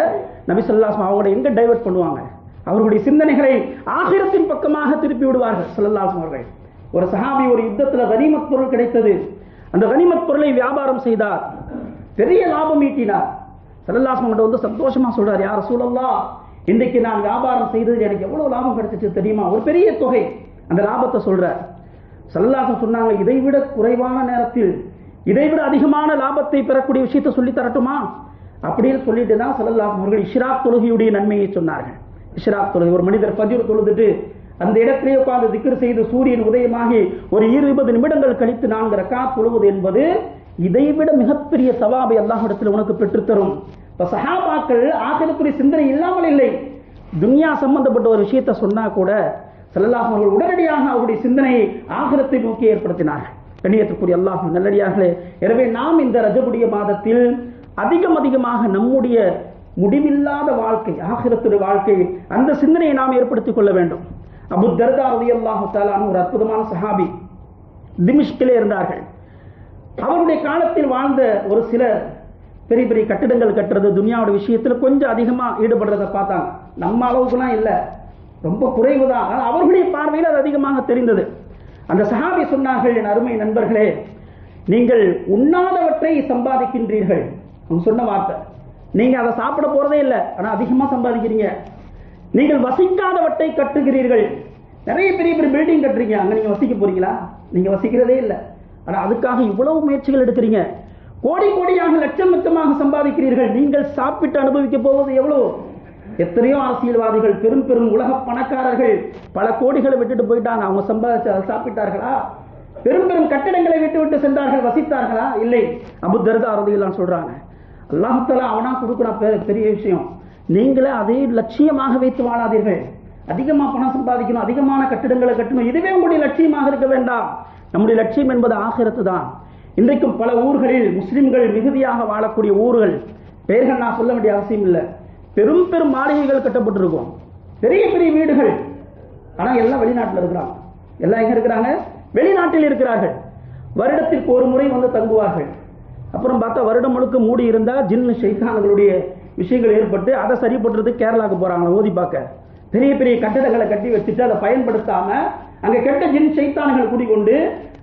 நபி ஸல்லல்லாஹு அலைஹி அவங்களை எங்க டைவர்ட் பண்ணுவாங்க? அவர்களுடைய சிந்தனைகளை ஆகிரத்தின் பக்கமாக திருப்பி விடுவார்கள் ஸல்லல்லாஹு அலைஹி அவர்கள். ஒரு சஹாபி ஒரு யுத்தத்தில் கனிமத் பொருள் கிடைத்தது, அந்த கனிமத் பொருளை வியாபாரம் செய்தார், பெரிய லாபம் ஈட்டினார். ஸல்லல்லாஹு அலைஹி வந்து சந்தோஷமா சொல்றார், யா ரசூலல்லாஹ், இன்றைக்கு நான் வியாபாரம் செய்தது எனக்கு எவ்வளவு லாபம் கிடைச்சிச்சு தெரியுமா? ஒரு பெரிய தொகை. அந்த லாபத்தை சொல்றார். ஸல்லல்லாஹு அலைஹி சொன்னாங்க, இதைவிட குறைவான நேரத்தில் இதைவிட அதிகமான லாபத்தை பெறக்கூடிய விஷயத்தை சொல்லி தரட்டுமா அப்படின்னு சொல்லிட்டு தான் ஸல்லல்லாஹு அலைஹி அவர்கள் இஷ்ராக் தொழுகையுடைய நன்மையை சொன்னார்கள். இஷ்ராக் தொழுகை, ஒரு மனிதர் ஃபஜ்ர் தொழுதுட்டு அந்த இடத்திலே உட்கார்ந்து திக்ர் செய்து சூரியன் உதயமாகி ஒரு 20 நிமிடங்கள் கழித்து 4 ரக்காத் தொழுவது என்பது இதைவிட மிகப்பெரிய சவாபை அல்லாஹ்விடத்தில் உனக்கு பெற்றுத்தரும். இப்ப சஹாபாக்கள் ஆகிரத்துடைய சிந்தனை இல்லாமல் இல்லை. துன்யா சம்பந்தப்பட்ட ஒரு விஷயத்தை சொன்னா கூட ஸல்லல்லாஹு அலைஹி உடனடியாக அவருடைய சிந்தனையை ஆகிரத்தை நோக்கி ஏற்படுத்தினார்கள். கண்ணியத்துக்குரிய அல்லாஹ் நல்லடியார்களே, எனவே நாம் இந்த ரஜபுடைய மாதத்தில் அதிகமாக நம்முடைய முடிவில்லாத வாழ்க்கை, ஆகிரத்துடைய வாழ்க்கை, அந்த சிந்தனையை நாம் ஏற்படுத்திக் கொள்ள வேண்டும். அபூ தர்தா ரலியல்லாஹு தஆலா அன்ஹு ஒரு அற்புதமான சஹாபி, திமிஷ்கிலே இருந்தார்கள். அவருடைய காலத்தில் வாழ்ந்த ஒரு சிலர் பெரிய பெரிய கட்டிடங்கள் கட்டுறது, துனியாவோட விஷயத்தில் கொஞ்சம் அதிகமாக ஈடுபடுறதை பார்த்தாங்க. நம்ம அளவுக்குலாம் இல்லை, ரொம்ப குறைவு தான். அவர்களுடைய பார்வையில் அது அதிகமாக தெரிந்தது. அந்த சஹாபி சொன்னார்கள், என் அருமை நண்பர்களே, நீங்கள் உண்ணாதவற்றை சம்பாதிக்கின்றீர்கள். அவங்க சொன்ன வார்த்தை, நீங்க அதை சாப்பிட போறதே இல்லை, ஆனா அதிகமா சம்பாதிக்கிறீங்க. நீங்கள் வசிக்காதவற்றை கட்டுகிறீர்கள். நிறைய பெரிய பெரிய பில்டிங் கட்டுறீங்க, அங்க நீங்க வசிக்க போறீங்களா? நீங்க வசிக்கிறதே இல்லை, ஆனா அதுக்காக இவ்வளவு முயற்சிகள் எடுக்கிறீங்க. கோடி கோடியாக லட்சம் லட்சமாக சம்பாதிக்கிறீர்கள். நீங்கள் சாப்பிட்டு அனுபவிக்க போவது எவ்வளவு? எத்தனையோ அரசியல்வாதிகள், பெரும் பெரும் உலக பணக்காரர்கள் பல கோடிகளை விட்டுட்டு போயிட்டாங்க. அவங்க சம்பாதிச்சு அதை சாப்பிட்டார்களா? பெரும் பெரும் கட்டிடங்களை விட்டு விட்டு சென்றார்கள், வசித்தார்களா? இல்லை. அபூ தர்தா ரலியல்லாஹு சொல்றாங்க, அல்லாஹ் தஆலா அவனா கொடுக்குறான் பெரிய விஷயம், நீங்களே அதே லட்சியமாக வைத்து வாழாதீர்கள். அதிகமா பணம் சம்பாதிக்கணும், அதிகமான கட்டிடங்களை கட்டணும், இதுவே உங்களுடைய லட்சியமாக இருக்க வேண்டாம். நம்முடைய லட்சியம் என்பது ஆகிரத்து தான். இன்றைக்கும் பல ஊர்களில் முஸ்லிம்கள் மிகுதியாக வாழக்கூடிய ஊர்கள், பெயர்கள் நான் சொல்ல வேண்டிய அவசியம் இல்லை, பெரும் பெரும் மாளிகைகள் கட்டப்பட்டிருக்கும், பெரிய பெரிய வீடுகள். ஆனா எல்லாம் வெளிநாட்டில் இருக்கிறாங்க. எல்லாம் எங்க இருக்கிறாங்க? வெளிநாட்டில் இருக்கிறார்கள். வருடத்திற்கு ஒரு முறை வந்து தங்குவார்கள். அப்புறம் பார்த்தா வருடம் முழுக்க மூடி இருந்தா ஜின்னு ஷைத்தான்களுடைய விஷயங்கள் ஏற்பட்டு அதை சரி பண்றது கேரளாவுக்கு போறாங்க ஓதி பார்க்க. பெரிய பெரிய கட்டிடங்களை கட்டி வச்சுட்டு அதை பயன்படுத்தாம அங்க கெட்ட ஜின் ஷைத்தான்கள் குடிக்கொண்டு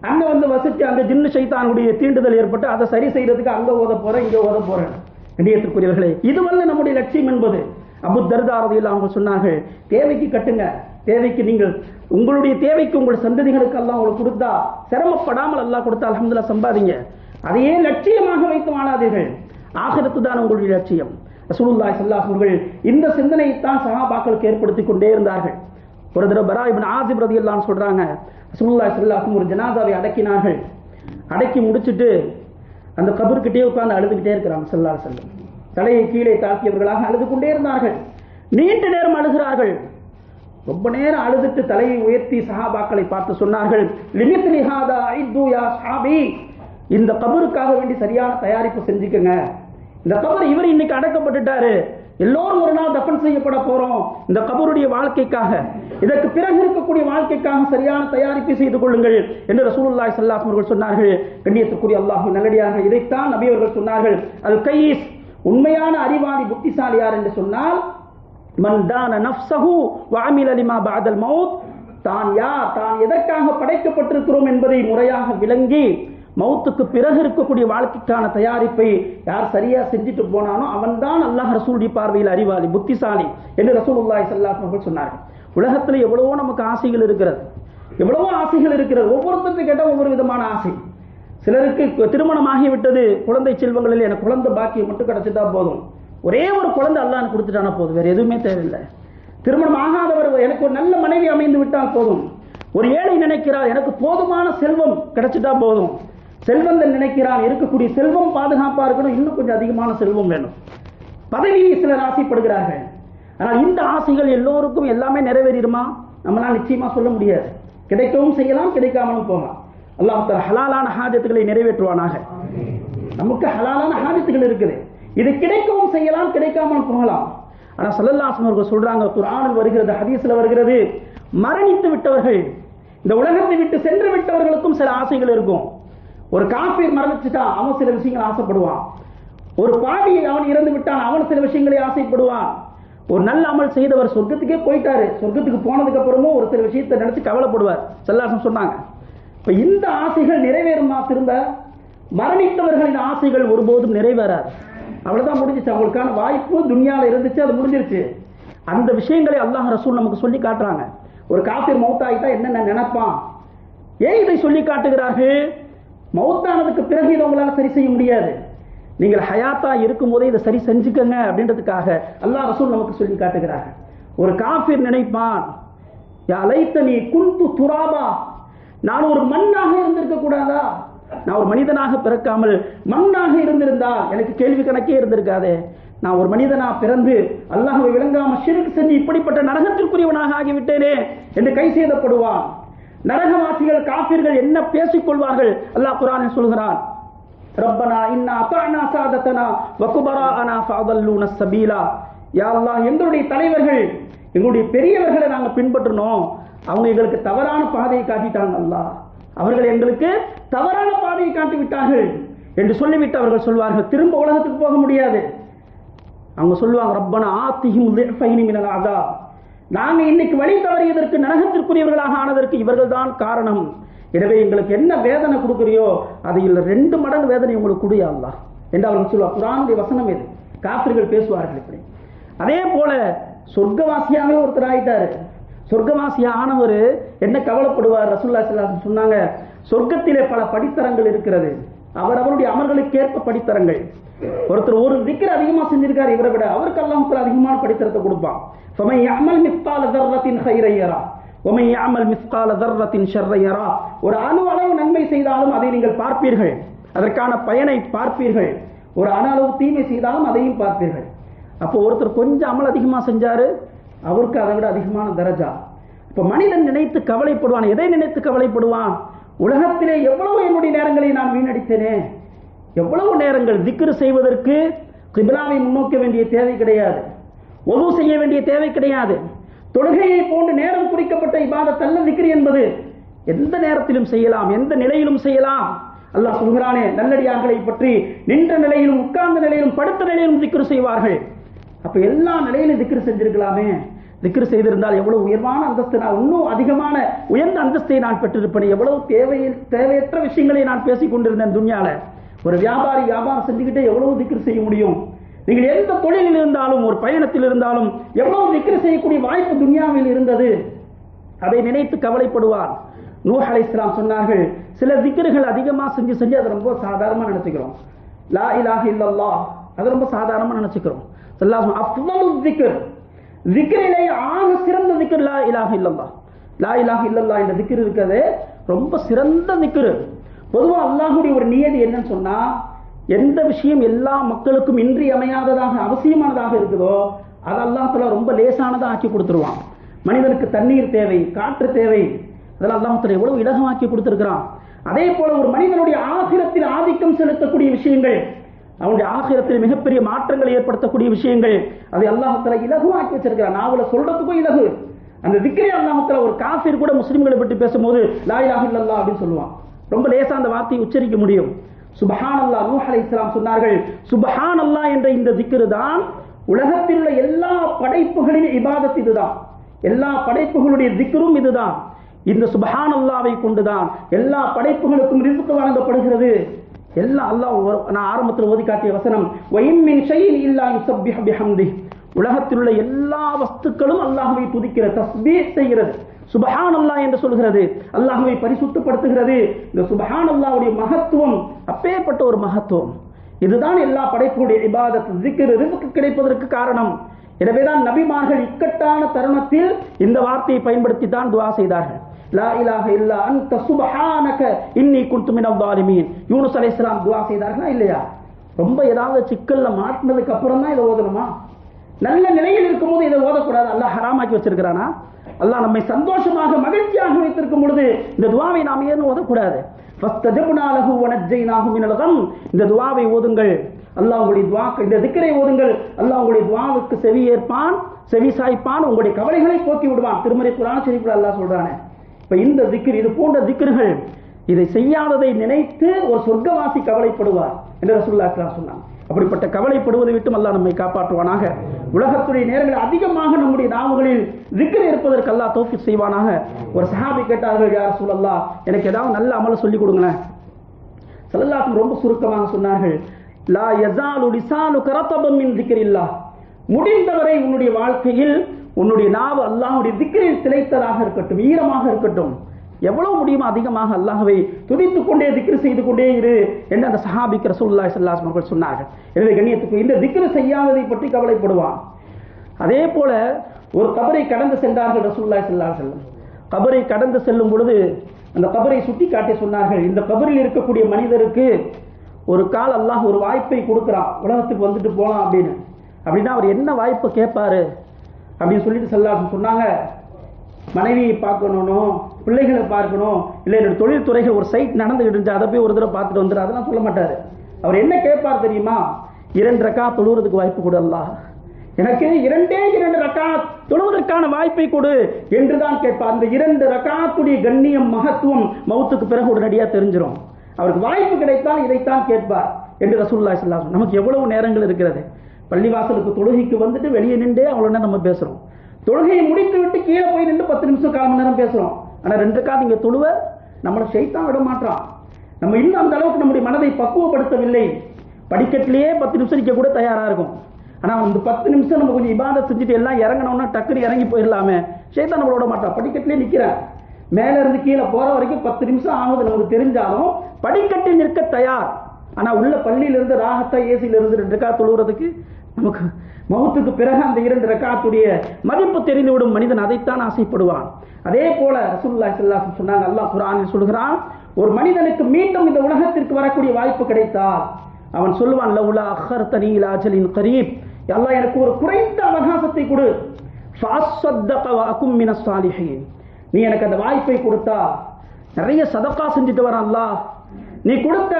அங்க வந்து வசிச்சு அந்த ஜின்னு ஷைத்தானுடைய தீண்டுதல் ஏற்பட்டு அதை சரி செய்யறதுக்கு அங்க ஓத போறேன், இங்க ஓத போறேன். கண்ணியத்திற்குரியவர்களே, இதுவல்ல நம்முடைய லட்சியம் என்பது. அபூ தர்தா ரலியல்லாஹு அவங்க சொன்னார்கள், தேவைக்கு கட்டுங்க, தேவைக்கு நீங்கள் உங்களுடைய தேவைக்கு உங்கள் சந்ததிகளுக்கு அல்லாஹ் உங்களுக்கு கொடுத்தா, சிரமப்படாமல் அல்லாஹ் கொடுத்தா அல்ஹம்துலில்லாஹ் சம்பாதிங்க. அதையே லட்சியமாக வைத்து வாழாதீர்கள். ஆகிரத்து தான் உங்களுடைய லட்சியம். ரசூலுல்லாஹி ஸல்லல்லாஹு அலைஹி வஸல்லம் இந்த சிந்தனையைத்தான் சஹாபாக்களுக்கு ஏற்படுத்தி கொண்டே இருந்தார்கள். ஒரு தடவை பரா இப்னு ஆசிப் ரலியல்லாஹு அன்ஹு சொல்றாங்க, ரசூலுல்லாஹி ஸல்லல்லாஹு அலைஹி வஸல்லம் ஒரு ஜனாசாவை அடக்கினார்கள். அடக்கி முடிச்சிட்டு அந்த கபருக்கிட்டே உட்கார்ந்து அழுதுகிட்டே இருக்கிறாங்க ஸல்லல்லாஹு அலைஹி வஸல்லம். தலையை கீழே தாழ்த்தியவர்களாக அழுது கொண்டே இருந்தார்கள். நீண்ட நேரம் அழுகிறார்கள். ரொம்ப நேரம் அழுதுட்டு தலையை உயர்த்தி சஹாபாக்களை பார்த்து சொன்னார்கள், லிமித்லி ஹாதா ஐது யா ஸஹாபி, இந்த கபருக்காக வேண்டி சரியான தயாரிப்பு செஞ்சுக்கங்க. இந்த கபர் இவர் இன்னைக்கு அடக்கப்பட்டுட்டாரு, எல்லோரும் ஒரு நாள் தஃபன் செய்யப்பட போறோம். இந்த கபருடைய வாழ்க்கைக்காக, இதற்கு பிறகு இருக்கக்கூடிய வாழ்க்கைக்காக சரியான தயாரிப்பு செய்து கொள்ளுங்கள் என்று ரசூலுல்லாஹி ஸல்லல்லாஹு அலைஹி வஸல்லம் சொன்னார்கள். கண்ணியத்துக்குரிய அல்லாஹ்வின் நல்லடியார்கள், இதைத்தான் நபி அவர்கள் சொன்னார்கள். அல் கைஸ், உண்மையான அறிவாளி புத்திசாலி யார் என்று சொன்னால், மன் தான நஃப்ஸஹு வ அமில லிமா பஅதல் மௌத், தான் யார், தான் எதற்காக படைக்கப்பட்டிருக்கிறோம் என்பதை முறையாக விளங்கி மௌத்துக்கு பிறகு இருக்கக்கூடிய வாழ்க்கைக்கான தயாரிப்பை யார் சரியா செஞ்சுட்டு போனானோ அவன்தான் அல்லாஹ் ரசூலுடைய பார்வையில் அறிவாளி புத்திசாலி என்று ரசூலுல்லாஹி ஸல்லல்லாஹு அலைஹி வஸல்லம் சொன்னார்கள். உலகத்தில் எவ்வளவோ நமக்கு ஆசைகள் இருக்கிறது, எவ்வளவோ ஆசைகள் இருக்கிறது. ஒவ்வொருத்தருக்கு கேட்டால் ஒவ்வொரு விதமான ஆசை. சிலருக்கு திருமணமாகி விட்டது, குழந்தை செல்வங்களில் எனக்கு குழந்தை பாக்கியம் மட்டும் கிடைச்சிட்டா போதும், ஒரே ஒரு குழந்தை அல்லாஹ் கொடுத்துட்டானா போதும், வேற எதுவுமே தேவையில்லை. திருமணம் ஆகாதவர் எனக்கு ஒரு நல்ல மனைவி அமைந்து விட்டால் போதும். ஒரு ஏழை நினைக்கிறார் எனக்கு போதுமான செல்வம் கிடைச்சிட்டா போதும். செல்வந்தன் நினைக்கிறான் இருக்கக்கூடிய செல்வம் பாதுகாப்பா இருக்கணும், இன்னும் கொஞ்சம் அதிகமான செல்வம் வேணும். பதவியை சிலர் ஆசைப்படுகிறார்கள். ஆனால் இந்த ஆசைகள் எல்லோருக்கும் எல்லாமே நிறைவேறிடுமா? நம்மளால் நிச்சயமா சொல்ல முடியாது. கிடைக்கவும் செய்யலாம், கிடைக்காமலும் போகலாம். அல்லாஹ் தஆலா ஹலாலான ஹாஜத்துகளை நிறைவேற்றுவானாக. நமக்கு ஹலாலான ஹாஜத்துகள் இருக்குது, இது கிடைக்கவும் செய்யலாம், கிடைக்காமலும் போகலாம். ஆனா ஸல்லல்லாஹு அலைஹி வஸல்லம் சொல்றாங்க, குர்ஆனில் வருகிறது, ஹதீஸ்ல வருகிறது, மரணித்து விட்டவர்கள், இந்த உலகத்தை விட்டு சென்று விட்டவர்களுக்கும் சில ஆசைகள் இருக்கும். ஒரு காஃபிர் மரணிச்சுட்டான், அவன் சில விஷயங்களை ஆசைப்படுவான். ஒரு பாவி அவன் இறந்து விட்டான், அவன் சில விஷயங்களை ஆசைப்படுவான். ஒரு நல்ல அமல் செய்தவர் சொர்க்கத்துக்கே போயிட்டாரு, சொர்க்கத்துக்கு போனதுக்கு அப்புறமும் ஒரு சில விஷயத்தை நினைச்சு கவலைப்படுவார். ஸல்லல்லாஹு அலைஹி வஸல்லம் சொன்னாங்க. இப்ப இந்த ஆசைகள் நிறைவேறுமா? திரும்ப மரணித்தவர்களின் ஆசைகள் ஒருபோதும் நிறைவேறாது. அவ்வளவுதான், முடிஞ்சிச்சு. அவங்களுக்கான வாய்ப்பு துன்யால இருந்துச்சு, அது முடிஞ்சிருச்சு. அந்த விஷயங்களை அல்லாஹ் ரசூல் நமக்கு சொல்லி காட்டுறாங்க. ஒரு காஃபிர் மௌத்தாயிட்டா என்னென்ன நினைப்பான், ஏன் இதை சொல்லி காட்டுகிறார்கள்? மௌத்தானதுக்கு பிறகு இதை உங்களால சரி செய்ய முடியாது. நீங்கள் ஹயாத்தா இருக்கும் போதே இதை சரி செஞ்சுக்கங்க அப்படின்றதுக்காக அல்லாஹ் ரசூல் நமக்கு சொல்லி காட்டுகிறார்கள். ஒரு காஃபிர் நினைப்பான், யா லைத்தனி குன்து துராபா, நான் ஒரு மண்ணாக இருந்திருக்க கூடாதா? நான் ஒரு மனிதனாக பிறக்காமல் மண்ணாக இருந்திருந்தால் எனக்கு கேள்வி கணக்கே இருந்திருக்காதே. நான் ஒரு மனிதனா பிறந்து அல்லாஹ்வை விளங்காம ஷிர்க் செஞ்சு இப்படிப்பட்ட நரகத்திற்குரியவனாக ஆகிவிட்டேனே என்று கை செய்தப்படுவான். நரகவாசிகள் காஃபிர்கள் என்ன பேசிக் கொள்வார்கள்? அல்லாஹ் குர்ஆனில் சொல்கிறான், ரப்பனா இன்னா அத்தஅனா சாதத்தனா வ குபராஅனா ஃபஅதல்லூன ஸபீலா, யா அல்லாஹ், எங்களுடைய தலைவர்கள், எங்களுடைய பெரியவர்களை நாங்க பின்பற்றணும், அவங்க எங்களுக்கு தவறான பாதையை காட்டிட்டாங்க. அல்லாஹ், அவர்கள் எங்களுக்கு தவறான பாதையை காட்டி விட்டார்கள் என்று சொல்லிவிட்டு அவர்கள் சொல்வார்கள், திரும்ப உலகத்துக்கு போக முடியாது. அவங்க சொல்லுவாங்க, ரப்பனா ஆத்திஹிம் லிஃபைனி மினல் அஸாப், நாங்க இன்னைக்கு வழி தவறியதற்கு, நரகத்திற்குரியவர்களாக ஆனதற்கு இவர்கள் தான் காரணம். எனவே எங்களுக்கு என்ன வேதனை கொடுக்குறியோ அதை இல்லை 2 மடங்கு வேதனை உங்களுக்கு கொடு யா அல்லாஹ் என்று அவர்கள் சொல்லுவார். குர்ஆனுடைய வசனம் இது. காஃபிர்கள் பேசுவார்கள் இப்படி. அதே போல சொர்க்கவாசியாகவே ஒருத்தர் ஆயிட்டாரு. சொர்க்கவாசியா ஆனவர் என்ன கவலைப்படுவார்? ரசூலுல்லாஹி ஸல்லல்லாஹு அலைஹி வஸல்லம் சொன்னாங்க, சொர்க்கத்திலே பல படித்தரங்கள் இருக்கிறது, அவரவருடைய அமல்களுக்கு ஏற்ப படித்தரங்கள். ஒருத்தர் ஒரு திக்ர் அதிகமா செஞ்சிருக்காரு, இவரை விட அவருக்கு அல்லாஹ் தஆலா அதிகமான படித்தரத்தை கொடுப்பான். ஃபமன் யஅமல் மிஸ்கால தர்ரத்தின் கைரன் யரா வமன் யஅமல் மிஸ்கால தர்ரத்தின் ஷர்ரன் யரா, ஒரு அணு அளவு நன்மை செய்தாலும் அதை நீங்கள் பார்ப்பீர்கள், அதற்கான பயனை பார்ப்பீர்கள். ஒரு அணு அளவு தீமை செய்தாலும் அதையும் பார்ப்பீர்கள். அப்போ ஒருத்தர் கொஞ்சம் அமல் அதிகமா செஞ்சாரு, அவருக்கு அதை விட அதிகமான தரஜா. இப்ப மனிதன் நினைத்து கவலைப்படுவான். எதை நினைத்து கவலைப்படுவான்? உலகத்திலே எவ்வளவு என்னுடைய நேரங்களை நான் வீணடித்தேனே, எவ்வளவு நேரங்கள் திக்ர் செய்வதற்கு கிப்லாவை முன்னோக்க வேண்டிய தேவை கிடையாது, ஒது செய்ய வேண்டிய தேவை கிடையாது. தொழுகையை போன்று நேரம் குறிக்கப்பட்ட இபாதத் அல்ல திக்ர் என்பது. எந்த நேரத்திலும் செய்யலாம், எந்த நிலையிலும் செய்யலாம். அல்லாஹ் சொல்கிறானே, நல்லடியார்களை பற்றி நின்ற நிலையிலும் உட்கார்ந்த நிலையிலும் படுத்த நிலையிலும் திக்ர் செய்வார்கள். அப்ப எல்லா நிலையிலும் திக்ர் செஞ்சிருக்கலாமே. திக்ர் செய்திருந்தால் எவ்வளவு உயர்வான அந்தஸ்து, நான் இன்னும் அதிகமான உயர்ந்த அந்தஸ்தை நான் பெற்றிருப்பேன். எவ்வளவு தேவையற்ற விஷயங்களை நான் பேசிக் கொண்டிருந்தேன் துன்யால. ஒரு வியாபாரி வியாபாரம் செஞ்சுக்கிட்டே எவ்வளவு திக்ர் செய்ய முடியும்? நீங்கள் எந்த தொழிலில் இருந்தாலும், ஒரு பயணத்தில் இருந்தாலும் எவ்வளவு திக்ர் செய்யக்கூடிய வாய்ப்பு துன்யாவில் இருந்தது. அதை நினைத்து கவலைப்படுவார். நூஹ் அலைஹிஸ்ஸலாம் சொன்னார்கள், சில திக்ர்கள் அதிகமா செஞ்சு அதை ரொம்ப சாதாரணமா நினைச்சுக்கிறோம். லா இலாஹ இல்லல்லாஹ் அது ரொம்ப சாதாரணமா நினைச்சுக்கிறோம். அஃதலு திக்ர், திக்ரிலே ஆக சிறந்த திக்ர் லா இலாஹ இல்லல்லாஹ். லா இலாஹ இல்லல்லாஹ் என்ற திக்ர் இருக்கிறது ரொம்ப சிறந்த திக்ர். பொதுவா அல்லாஹ்வுடைய ஒரு நியதி என்னன்னு சொன்னா, எந்த விஷயம் எல்லா மக்களுக்கும் இன்றியமையாததாக அவசியமானதாக இருக்குதோ அது அல்லாஹ் தஆலா ரொம்ப லேசானதாக ஆக்கி கொடுத்துருவான். மனிதனுக்கு தண்ணீர் தேவை, காற்று தேவை, அதெல்லாம் அல்லாஹ் தஆலா எவ்வளவு இலகுவாக்கி கொடுத்திருக்கிறான். அதே போல ஒரு மனிதனுடைய ஆகிரத்தில் ஆதிக்கம் செலுத்தக்கூடிய விஷயங்கள், அவனுடைய ஆகிரத்தில் மிகப்பெரிய மாற்றங்களை ஏற்படுத்தக்கூடிய விஷயங்கள், அதை அல்லாஹ் தஆலா இலகுவாக்கி வச்சிருக்கிறான். நாவல சொல்றதுக்கும் இலகு. அந்த திக்ரை அல்லாஹ் தஆலா ஒரு காஃபிர் கூட முஸ்லிம்களை பற்றி பேசும்போது லா இலாஹ இல்லல்லாஹ் அப்படின்னு சொல்லுவான். ரொம்ப லேசா அந்த வார்த்தையை உச்சரிக்க முடியும். சுப்ஹானல்லாஹ், நூஹ் அலைஹிஸ்ஸலாம் சொன்னார்கள், சுப்ஹானல்லாஹ் என்ற இந்த திக்ரு தான் உலகத்தில் உள்ள எல்லா படைப்புகளின் இபாதத் இதுதான். எல்லா படைப்புகளுடைய திக்ரும் இதுதான். இந்த சுப்ஹானல்லாஹ்வை கொண்டுதான் எல்லா படைப்புகளுக்கும் ரிஸ்க் வழங்கப்படுகிறது. எல்லாம் அல்லாஹ், நான் ஆரம்பத்தில் ஓதி காட்டிய வசனம், வஇன் மின் ஷைஇன் இல்லா யுஸப்பிஹு பிஹம்திஹி, உலகத்தில் உள்ள எல்லா வஸ்துக்களும் அல்லாஹ்வை துதிக்கிற, தஸ்பீஹ் செய்கிறது, சுப்ஹானல்லாஹ் என்று சொல்கிறது, அல்லாஹ்வை பரிசுத்தப்படுத்துகிறது. இந்த சுப்ஹானல்லாஹ்வுடைய மகத்துவம் அப்பேற்பட்ட ஒரு மகத்துவம். இதுதான் எல்லா படைப்புடைய இபாதத், zikr, ரிஸ்க் கிடைப்பதற்கு காரணம். எனவேதான் நபிமார்கள் இக்கட்டான தருணத்தில் இந்த வார்த்தையை பயன்படுத்தி தான் துஆ செய்தார்கள். லா இலாஹ இல்லா அன்த சுப்ஹானக இன்னி குன்து மினல் ஸாலிமீன். யூனுஸ் அலைஹிஸ்ஸலாம் துஆ செய்தார்களா இல்லையா? ரொம்ப ஏதாவது சிக்கல்ல மாட்டினதுக்கு அப்புறம் தான் இதை ஓதணுமா? நல்ல நிலையில் இருக்கும்போது இதை ஓதக்கூடாது. அல்லாஹ் ஹராமாக்கி வச்சிருக்கிறானா? அல்லாஹ் நம்மை சந்தோஷமாக மகிழ்ச்சியாக வைத்திருக்கும் பொழுது இந்த துஆவை நாம் ஏன் ஓதக்கூடாது? ஃபஸ்தஜப்னா லஹு வனஜ்ஜைனாஹு மினல் கம். இந்த துஆவை ஓதுங்கள், அல்லாஹ் உங்களுடைய துஆக்கு, இந்த திக்ரை ஓதுங்கள், அல்லாஹ் உங்களுடைய துஆவுக்கு செவி ஏற்பான், செவி சாய்ப்பான், உங்களுடைய கவலைகளை போக்கி விடுவான். திருமறை குர்ஆன் ஷரீஃப்ல அல்லாஹ் சொல்றானே. இப்ப இந்த திக்ர், இது போன்ற திக்ர்கள், இதை செய்யாததை நினைத்து ஒரு சொர்க்கவாசி கவலைப்படுவார் என்று ரசூலுல்லாஹி ஸல்லல்லாஹு அலைஹி வஸல்லம் சொன்னாங்க. அப்படிப்பட்ட கவலைப்படுவதை விட்டும் அல்லாஹ் நம்மை காப்பாற்றுவானாக. உலகத்துடைய நேரங்கள் அதிகமாக நம்முடைய நாவுகளில் திக்ர் இருப்பதற்கு அல்லாஹ் தௌஃபீக் செய்வானாக. ஒரு சஹாபி கேட்டார்கள், யா ரசூலல்லாஹ், எனக்கு ஏதாவது நல்ல அமல சொல்லி கொடுங்களேன். ஸல்லல்லாஹு அலைஹி வஸல்லம் ரொம்ப சுருக்கமாக சொன்னார்கள், லா யஸாலு லிசானுக ரதபன் மின் திக்ரில்லாஹ். முடிந்தவரை உன்னுடைய வாழ்க்கையில் உன்னுடைய நாவு அல்லாஹ்வுடைய திக்ரில் திளைத்ததாக இருக்கட்டும், ஈரமாக இருக்கட்டும். எவ்வளவு முடியுமோ அதிகமாக அல்லாஹ்வை துதித்துக் கொண்டே திக்ர் செய்து கொண்டே இரு என்று அந்த சஹாபிக்கு ரசூலுல்லாஹி ஸல்லல்லாஹு அலைஹி வஸல்லம் சொன்னார்கள். எனவே கண்ணியத்துக்கு இந்த திக்ர் செய்யாததை பற்றி கவலைப்படுவான். அதே போல ஒரு கபரை கடந்து சென்றார்கள் ரசூலுல்லாஹி ஸல்லல்லாஹு அலைஹி வஸல்லம். கபரை கடந்து செல்லும் பொழுது அந்த கபரை சுட்டி காட்டி சொன்னார்கள், இந்த கபரில் இருக்கக்கூடிய மனிதருக்கு ஒரு கால் அல்லாஹ் ஒரு வாய்ப்பை கொடுக்குறான், உலகத்துக்கு வந்துட்டு போலாம் அப்படின்னு. அப்படின்னா அவர் என்ன வாய்ப்பை கேட்பாரு அப்படின்னு சொல்லிட்டு ஸல்லல்லாஹு சொன்னாங்க, மனைவியை பார்க்கணும், பிள்ளைகளை பார்க்கணும், இல்லை என்னோட தொழில் துறைகள் ஒரு சைட் நடந்துகிட்டு இருந்துச்சு, அதை போய் ஒரு தடவை பார்த்துட்டு வந்துடு, அதெல்லாம் சொல்ல மாட்டார். அவர் என்ன கேட்பார் தெரியுமா? 2 ரக்காத் தொழுவதற்கு வாய்ப்பு கொடு அல்லாஹ், எனக்கு 2 ரக்காத் தொழுவதற்கான வாய்ப்பை கொடு என்றுதான் கேட்பார். அந்த 2 ரக்காத்துடைய கண்ணியம், மகத்துவம் மௌத்துக்கு பிறகு உடனடியாக தெரிஞ்சிடும். அவருக்கு வாய்ப்பு கிடைத்தால் இதைத்தான் கேட்பார் என்று ரசூலுல்லாஹி ஸல்லல்லாஹு அலைஹி வஸல்லம். நமக்கு எவ்வளவு நேரங்கள் இருக்கிறது? பள்ளிவாசலுக்கு தொழுகைக்கு வந்துட்டு வெளியே நின்றே அவ்வளோ நேரம் நம்ம பேசுகிறோம். தொழுகையை முடித்து விட்டு கீழே போய் நின்று 10 நிமிஷம் 1/4 மணி நேரம் பேசுகிறோம். ஆனால் 2 ரக்காத் இங்கே தொழுவ நம்மளை ஷைத்தான் விட மாட்டான். நம்ம இன்னும் அந்த அளவுக்கு நம்முடைய மனதை பக்குவப்படுத்தவில்லை. படிக்கட்டிலேயே 10 நிமிஷம் நிற்க கூட தயாராக இருக்கும். ஆனால் அந்த 10 நிமிஷம் நம்ம கொஞ்சம் இபாதத் செஞ்சுட்டு எல்லாம் இறங்கணும்னா டக்குன்னு இறங்கி போயிடலாமே, ஷைத்தான் நம்மளோட விட மாட்டான். படிக்கட்டிலே நிற்கிறேன், மேலே இருந்து கீழே போகிற வரைக்கும் 10 நிமிஷம் ஆகுது நமக்கு தெரிஞ்சாலும் படிக்கட்டில் நிற்க தயார். ஆனால் உள்ள பள்ளியிலிருந்து ராகத்தா ஏசியிலிருந்து 2 ரக்காத் தொழுகிறதுக்கு நமக்கு மௌத்துக்கு பிறகு அந்த 2 ரக்காத்துடைய மதிப்பு தெரிந்துவிடும். மனிதன் அதைத்தான் ஆசைப்படுவான். அதே போல ரசூலுல்லாஹி ஸல்லல்லாஹு அலைஹி வஸல்லம் சொன்னாங்க, அல்லாஹ் குர்ஆனில் சொல்கிறான், ஒரு மனிதனுக்கு மீண்டும் இந்த உலகத்திற்கு வரக்கூடிய வாய்ப்பு கிடைத்தால் அவன் சொல்லுவான், லவுலா அഖர்தனி இலா அஜலின் கரீப், அல்லாஹ் எனக்கு ஒரு குறைந்த அவகாசத்தை கொடு, ஃபஅஸ்ஸதக வ அகும் மினஸ் ஸாலிஹீன், நீ எனக்கு அந்த வாய்ப்பை கொடுத்தா நிறைய சதகா செஞ்சுட்டு வர அல்லாஹ், நீ கொடுத்த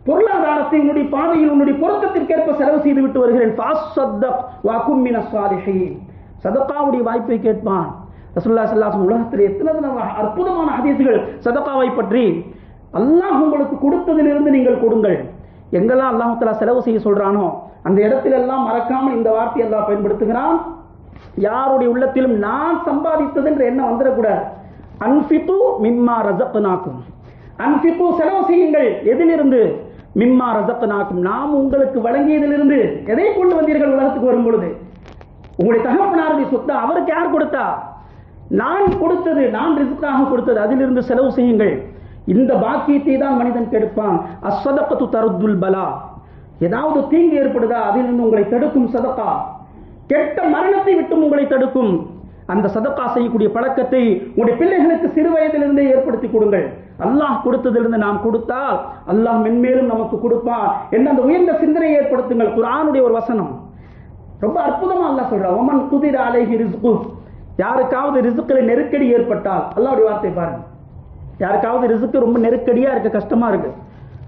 பொருளாதாரத்தை உன்னுடைய பாதையில் உன்னுடைய பொருத்தத்திற்கேற்ப செலவு செய்து விட்டு வருகிறேன், ஃபஅஸ்ஸதக் வ அகும் மினஸ் ஸாலிஹீன், சதகாவுடைய வாய்ப்பை கேட்பான். ரசூலுல்லாஹி ஸல்லல்லாஹு அலைஹி வஸல்லம் உலகத்தில் எத்தனை அற்புதமான ஹதீஸ்கள் சதகாவை பற்றி. அல்லாஹ் உங்களுக்கு கொடுத்ததிலிருந்து நீங்கள் கொடுங்கள். எங்கெல்லாம் அல்லாஹ் தஆலா செலவு செய்ய சொல்றானோ அந்த இடத்துல எல்லாம் மறக்காமல் இந்த வார்த்தையை அல்லாஹ் பயன்படுத்துகிறான். யாருடைய உள்ளத்திலும் நான் சம்பாதித்தது என்ற எண்ணம் வந்துடக்கூடாது. அன்ஃபிகு மிம்மா ரஸக்னாக்கும், அன்ஃபிகு செலவு செய்யுங்கள். எதிலிருந்து? மிம்மா ரஸக்னாக்கும், நாம் உங்களுக்கு வழங்கியதிலிருந்து. எதை கொண்டு வந்தீர்கள் உலகத்துக்கு வரும் பொழுது? உங்களுடைய தகப்பனாருடைய சொத்தை அவருக்கு யார் கொடுத்தா? நான் கொடுத்தது, நான் ரிஸ்காக கொடுத்தது, அதிலிருந்து செலவு செய்யுங்கள். இந்த பாக்கியத்தை தான் மனிதன் கெடுப்பான். அஸ்ஸதகத்து தருத்துல் பலா, ஏதாவது தீங்கு ஏற்படுதா அதிலிருந்து உங்களை தடுக்கும் சதகா. கெட்ட மரணத்தை விட்டு உங்களை தடுக்கும். அந்த சதக்கா செய்யக்கூடிய பழக்கத்தை உங்களுடைய பிள்ளைகளுக்கு சிறு வயதிலிருந்தே ஏற்படுத்தி கொடுங்கள். அல்லாஹ் கொடுத்ததிலிருந்து நாம் கொடுத்தால் அல்லாஹ் மென்மேலும் நமக்கு கொடுப்பான் என்ன அந்த உயர்ந்த சிந்தனையை ஏற்படுத்துங்கள். குர்ஆனுடைய ஒரு வசனம் ரொம்ப அற்புதமா அல்லாஹ் சொல்றான், ஒமன் குதிர அலைஹி ரிஸ்கு, யாருக்காவது ரிஸ்கில் நெருக்கடி ஏற்பட்டால், அல்லாஹ்வுடைய வார்த்தை பாருங்க, யாருக்காவது ரிஸ்க் ரொம்ப நெருக்கடியா இருக்கு, கஷ்டமா இருக்கு,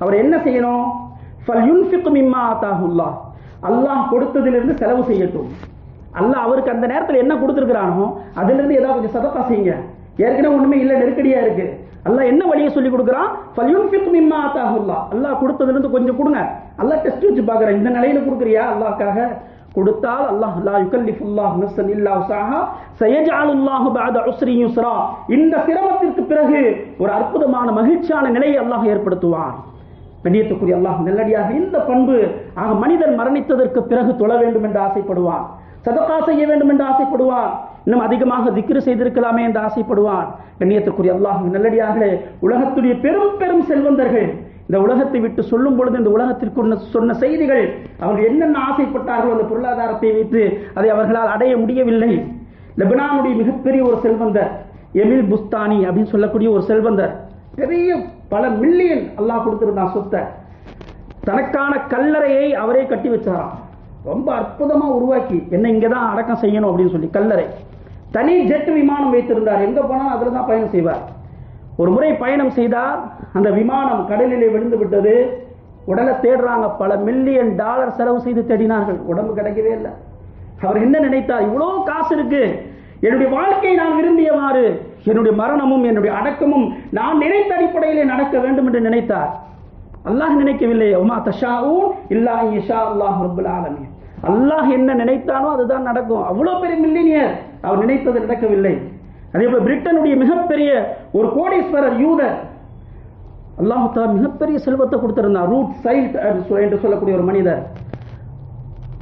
அவர் என்ன செய்யணும்? ஃபல்யுன்ஃபிக் மிம்மா ஆதாஹுல்லாஹ், அல்லாஹ் கொடுத்ததிலிருந்து செலவு செய்யட்டும். அல்லாஹ் அவருக்கு அந்த நேரத்தில் என்ன கொடுத்துருக்கிறானோ அதிலிருந்து ஏதாவது கொஞ்சம் சதக்கா செய்யுங்க. ஏற்கனவே ஒண்ணுமே இல்லை, நெருக்கடியா இருக்கு, அல்லாஹ் என்ன வழியை சொல்லி கொடுக்குறான்? ஃபல்யுன்ஃபிக் மிம்மா ஆதாஹுல்லாஹ், அல்லாஹ் கொடுத்ததிலிருந்து கொஞ்சம் கொடுங்க. அல்லாஹ் டெஸ்ட் வச்சு பார்க்குறேன், இந்த நிலையில கொடுக்குறியா அல்லாஹ்க்காக? கொடுத்தால் அல்லாஹ் லா யுகல்லிஃபுல்லாஹு நஃப்ஸன் இல்லா வஸாஹா சயஜஅலுல்லாஹு பஅத உஸ்ரி யுஸ்ரா, இந்த சிரமத்திற்கு பிறகு ஒரு அற்புதமான மகிழ்ச்சியான நிலையை அல்லாஹ் ஏற்படுத்துவான். கண்ணியத்துக்குரிய அல்லாஹ் நல்லடியாக இந்த பண்பு ஆக மனிதன் மரணித்ததற்கு பிறகு தொழ வேண்டும் என்று ஆசைப்படுவான், சதகா செய்ய வேண்டும் என்று ஆசைப்படுவான், இன்னும் அதிகமாக திக்ரு செய்திருக்கலாமே என்று ஆசைப்படுவான். கண்ணியத்துக்குரிய அல்லாஹ் நல்லடியாக உலகத்துடைய பெரும் பெரும் செல்வந்தர்கள் இந்த உலகத்தை விட்டு சொல்லும் பொழுது இந்த உலகத்திற்கு சொன்ன செய்திகள், அவர்கள் என்னென்ன ஆசைப்பட்டார்களோ அந்த பொருளாதாரத்தை வைத்து அதை அவர்களால் அடைய முடியவில்லை. லெபனானுடைய மிகப்பெரிய ஒரு செல்வந்தர் எமில் புஸ்தானி அப்படின்னு சொல்லக்கூடிய ஒரு செல்வந்தர், பெரிய பல மில்லியன் அல்லாஹ் கொடுத்திருந்தான் சொத்தை, தனக்கான கல்லறையை அவரே கட்டி வச்சாராம். ரொம்ப அற்புதமா உருவாக்கி என்ன இங்கதான் அடக்கம் செய்யணும் அப்படின்னு சொல்லி கல்லறை, தனி ஜெட் விமானம் வைத்திருந்தார், எங்க போனாலும் அதுல தான் பயணம் செய்வார். ஒரு முறை பயணம் செய்தார், அந்த விமானம் கடலிலே விழுந்து விட்டது, உடலை தேடுறாங்க, பல மில்லியன் டாலர் செலவு செய்து தேடினார்கள், உடம்பு கிடைக்கவே இல்லை. அவர் என்ன நினைத்தார்? இவ்வளோ காசு இருக்கு, என்னுடைய வாழ்க்கை நான் விரும்பியவாறு என்னுடைய மரணமும் என்னுடைய அடக்கமும் நான் நினைத்த அடிப்படையிலே நடக்க வேண்டும் என்று நினைத்தார். அல்லாஹ் நினைக்கவில்லை, ஒமா தஷாஊன் இல்லா இன்ஷா அல்லாஹ் ரப்பல் ஆலமீன், அல்லாஹ் என்ன நினைத்தானோ அதுதான் நடக்கும். அவ்வளோ பெரிய மில்லியனியர், அவர் நினைத்தது நடக்கவில்லை. அதே போல பிரிட்டனுடைய மிகப்பெரிய ஒரு கோடீஸ்வரர் யூதர், அல்லாஹ் தஆலா மிகப்பெரிய செல்வத்தை கொடுத்திருந்தார். ரூட் சைல்ட் என்று சொல்லக்கூடிய ஒரு மனிதர்,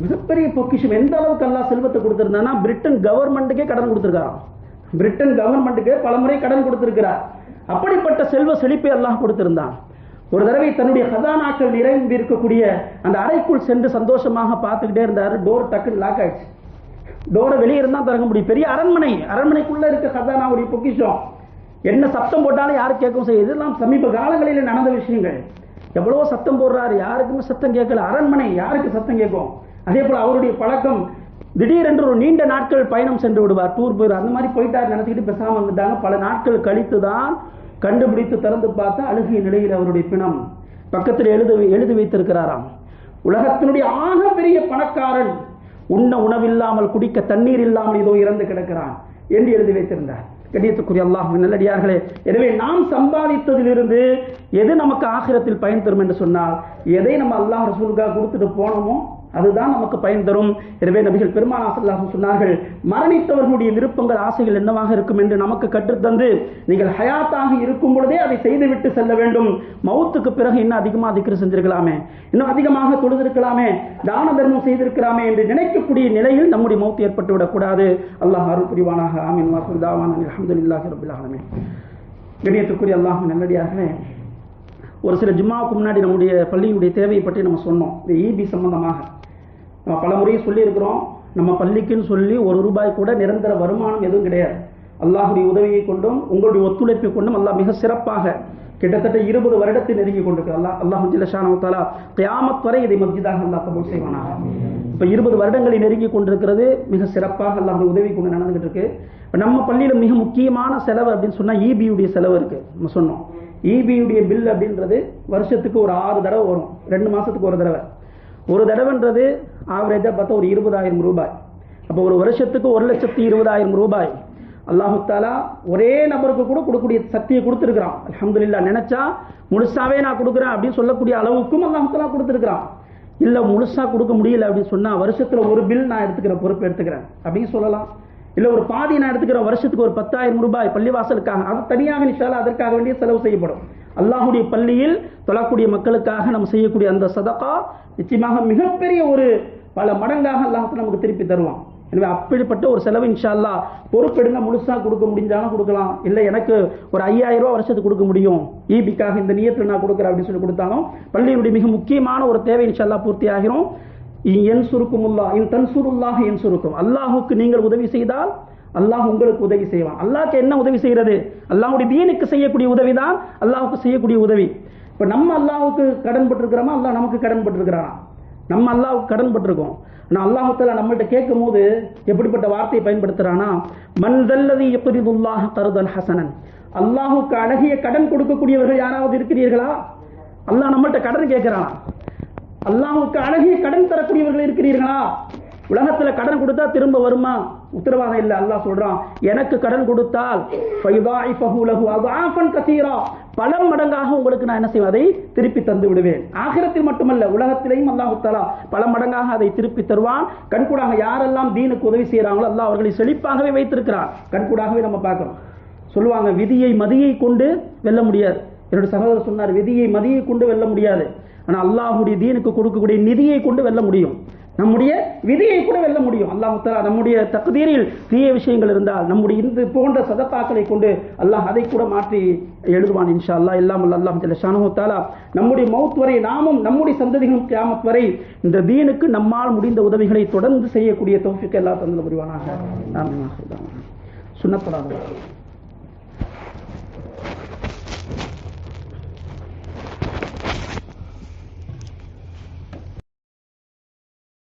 மிகப்பெரிய பொக்கிஷம். எந்த அளவுக்கு அல்லாஹ் செல்வத்தை கொடுத்திருந்தானா, பிரிட்டன் கவர்மெண்ட்டுக்கே கடன் கொடுத்திருக்காராம். பிரிட்டன் கவர்மெண்ட்டுக்கு பல முறை கடன் கொடுத்திருக்கிறார். அப்படிப்பட்ட செல்வ செழிப்பை அல்லாஹ் கொடுத்திருந்தான். ஒரு தடவை தன்னுடைய ஹசானாக்கள் நிறைந்து இருக்கக்கூடிய அந்த அறைக்குள் சென்று சந்தோஷமாக பார்த்துக்கிட்டே இருந்தார். டோர் டக்குன்னு லாக் ஆயிடுச்சு. டோரை வெளியே இருந்தா திறக்க முடியும். பெரிய அரண்மனை, அரண்மனைக்குள்ள இருக்க ஹசானாவுடைய பொக்கிஷம். என்ன சத்தம் போட்டாலும் யாரும் கேட்கவும் செய்யும். இதெல்லாம் சமீப காலங்களில் நடந்த விஷயங்கள். எவ்வளவோ சத்தம் போடுறாரு, யாருக்குமே சத்தம் கேட்கல. அரண்மனை, யாருக்கு சத்தம் கேட்கும்? அதே போல அவருடைய பழக்கம், திடீரென்று ஒரு நீண்ட நாட்கள் பயணம் சென்று விடுவார், டூர் போயிடுவார். அந்த மாதிரி போயிட்டார் நினைச்சுக்கிட்டு பேசாம வந்துட்டாங்க. பல நாட்கள் கழித்து தான் கண்டுபிடித்து திறந்து பார்த்தா அழுகிய நிலையில் அவருடைய பிணம் பக்கத்தில் எழுதி வைத்திருக்கிறாராம். உலகத்தினுடைய ஆக பெரிய பணக்காரன் உண்ண உணவில்லாமல் குடிக்க தண்ணீர் இல்லாமல் இதோ இறந்து கிடக்கிறான் என்று எழுதி வைத்திருந்தார். கண்ணியத்துக்குரிய அல்லாஹ் நல்லடியார்களே, எனவே நாம் சம்பாதித்ததிலிருந்து எது நமக்கு ஆகிரத்தில் பயன் தரும் என்று சொன்னால், எதை நம்ம அல்லாஹ் ரசூலுக்காக கொடுத்துட்டு போனோமோ அதுதான் நமக்கு பயன் தரும். எனவே நபிகள் பெருமானார் ஸல்லல்லாஹு அலைஹி வஸல்லம் சொன்னார்கள், மரணித்தவர்களுடைய விருப்பங்கள் ஆசைகள் என்னவாக இருக்கும் என்று நமக்கு கற்றுத்தந்து, நீங்கள் ஹயாத்தாக இருக்கும் பொழுதே அதை செய்துவிட்டு செல்ல வேண்டும். மௌத்துக்கு பிறகு இன்னும் அதிகமாக திக்ர் செஞ்சிருக்கலாமே, இன்னும் அதிகமாக தொழுதிருக்கலாமே, தான தர்மம் செய்திருக்கலாமே என்று நினைக்கக்கூடிய நிலையில் நம்முடைய மௌத்து ஏற்பட்டு விடக்கூடாது. அல்லாஹ் அருள் புரிவானாக. ஆமீன். வாஹிர் தாவானா அல்ஹம்துலில்லாஹி ரப்பில் ஆலமீன். கண்ணியத்துக்குரிய அல்லாஹ் நல்லடியார்களே, ஒரு சில ஜும்மாவுக்கு முன்னாடி நம்முடைய பள்ளியினுடைய தேவையை பற்றி நம்ம சொன்னோம். இந்த ஈபி சம்பந்தமாக நம்ம பல முறையை சொல்லியிருக்கிறோம். நம்ம பள்ளிக்குன்னு சொல்லி ₹1 கூட நிரந்தர வருமானம் எதுவும் கிடையாது. அல்லாஹுடைய உதவியை கொண்டும் உங்களுடைய ஒத்துழைப்பை கொண்டும் அல்லாஹ் மிக சிறப்பாக கிட்டத்தட்ட 20 வருடத்தை நெருங்கி கொண்டிருக்கு. அல்லாஹ் ஜல்ல ஷானஹு வ தஆலா கியாமத் வரை இதை மஸ்ஜிதாக அல்லாஹ் கபூல் செய்வானாக. இப்போ 20 வருடங்களை நெருங்கி கொண்டிருக்கிறது. மிக சிறப்பாக அல்லாஹுடைய உதவி கொண்டு நடந்துகிட்டு இருக்கு. இப்போ நம்ம பள்ளியில் மிக முக்கியமான செலவு அப்படின்னு சொன்னால் ஈபியுடைய செலவு இருக்கு. நம்ம சொன்னோம், ஈபியுடைய பில் அப்படின்றது வருஷத்துக்கு ஒரு 6 தடவை வரும், 2 மாசத்துக்கு ஒரு தடவை. ஒரு தடவைன்றது ஆவரேஜா பார்த்தா ஒரு ₹20,000. அப்போ ஒரு வருஷத்துக்கு ₹1,20,000 அல்லாஹு தஆலா ஒரே நபருக்கு கூட கொடுக்கக்கூடிய சக்தியை கொடுத்துருக்கிறான். அல்ஹம்துலில்லாஹ். நினைச்சா முழுசாவே நான் கொடுக்குறேன் அப்படின்னு சொல்லக்கூடிய அளவுக்கும் அல்லாஹு தஆலா கொடுத்துருக்கிறான். இல்ல முழுசா கொடுக்க முடியல அப்படின்னு சொன்னா வருஷத்துல ஒரு பில் நான் எடுத்துக்கிறேன், பொறுப்பு எடுத்துக்கிறேன் அப்படின்னு சொல்லலாம். இல்ல ஒரு பாதி நான் எடுத்துக்கிறேன், வருஷத்துக்கு ஒரு ₹10,000 பள்ளிவாசலுக்காக, அது தனியாக இன்ஷாஅல்லாஹ் அதற்காக வேண்டிய செலவு செய்யப்படும். அல்லாஹுடைய பள்ளியில் தொழக்கூடிய மக்களுக்காக நம்ம செய்யக்கூடிய அந்த சதகா நிச்சயமாக மிகப்பெரிய ஒரு பல மடங்காக அல்லாஹ் நமக்கு திருப்பி தருவான். எனவே அப்படிப்பட்ட ஒரு செலவு இன்ஷாஅல்லாஹ் பொறுப்பெடுங்க. முழுசா கொடுக்க முடிஞ்சாலும் கொடுக்கலாம், இல்லை எனக்கு ஒரு ₹5,000 வருஷத்துக்கு கொடுக்க முடியும், ஈபிக்காக இந்த நியத்தில் நான் கொடுக்குறேன் அப்படின்னு சொல்லி கொடுத்தாலும் பள்ளியினுடைய மிக முக்கியமான ஒரு தேவை இன்ஷாஅல்லாஹ் பூர்த்தி ஆகிரும். என் சுருக்குமுல்லா இன் தன்சுருல்லாஹ் என் சுருக்கும், அல்லாஹுக்கு நீங்கள் உதவி செய்தால் அல்லாஹ் உங்களுக்கு உதவி செய்வான். அல்லாஹ்க்கு என்ன உதவி செய்யறது? அல்லாஹ்வுடைய தீனுக்கு செய்யக்கூடிய உதவி தான் அல்லாஹ்வுக்கு செய்யக்கூடிய உதவி. இப்ப நம்ம அல்லாஹ்வுக்கு கடன் பட்டிருக்கிறோமா, அல்லாஹ் நமக்கு கடன் பட்டிருக்கிறானா? நம்ம அல்லாஹ்வுக்கு கடன் பட்டிருக்கோம். ஆனால் அல்லாஹ் தஆலா நம்மள்ட்ட கேட்கும் போது எப்படிப்பட்ட வார்த்தையை பயன்படுத்துறானா, மன் தல்லதி யக்ரிதுல்லாஹ கர்தன் ஹசனன், அல்லாஹ்வுக்கு அழகிய கடன் கொடுக்கக்கூடியவர்கள் யாராவது இருக்கிறீர்களா? அல்லாஹ் நம்மள்ட்ட கடன் கேட்கிறானா? அல்லாஹ்வுக்கு அழகிய கடன் தரக்கூடியவர்கள் இருக்கிறீர்களா? உலகத்துல கடன் கொடுத்தா திரும்ப வருமா? உத்தரவாதம் இல்லை. அல்லாஹ் சொல்றான், எனக்கு கடன் கொடுத்தால் பல மடங்காக உங்களுக்கு நான் என்ன செய்வேன், அதை திருப்பி தந்து விடுவேன். ஆகிரத்தில் மட்டுமல்ல, உலகத்திலேயும் அல்லாஹ் தஆலா பல மடங்காக அதை திருப்பி தருவான். கண்கூடாக யாரெல்லாம் தீனுக்கு உதவி செய்யறாங்களோ அல்லாஹ் அவர்களை செழிப்பாகவே வைத்திருக்கிறார். கண்கூடாகவே நம்ம பார்க்கிறோம். சொல்லுவாங்க, விதியை மதியை கொண்டு வெல்ல முடியாது. என்னுடைய சகோதரர் சொன்னார், விதியை மதியை கொண்டு வெல்ல முடியாது, ஆனால் அல்லாஹ்வுடைய தீனுக்கு கொடுக்கக்கூடிய நிதியை கொண்டு வெல்ல முடியும். நம்முடைய விதியை கூட வெல்ல முடியும். அல்லாஹ் தஆலா நம்முடைய தக்தீரில் தீய விஷயங்கள் இருந்தால் நம்முடைய இந்த போன்ற சதகாக்களை கொண்டு அல்லாஹ் அதை கூட மாற்றி எழுதுவான் இன்ஷா அல்லாஹ். எல்லாம் அல்லாஹ் ஜல்ல ஷானஹு தஆலா நம்முடைய மௌத் வரை நாமும் நம்முடைய சந்ததிகளும் கியாமத் வரை இந்த தீனுக்கு நம்மால் முடிந்த உதவிகளை தொடர்ந்து செய்யக்கூடிய தௌஃபீக் அல்லாஹ் தந்தல் புரிவானாக. ஆமீன். சுன்னத்துல்லாஹ்.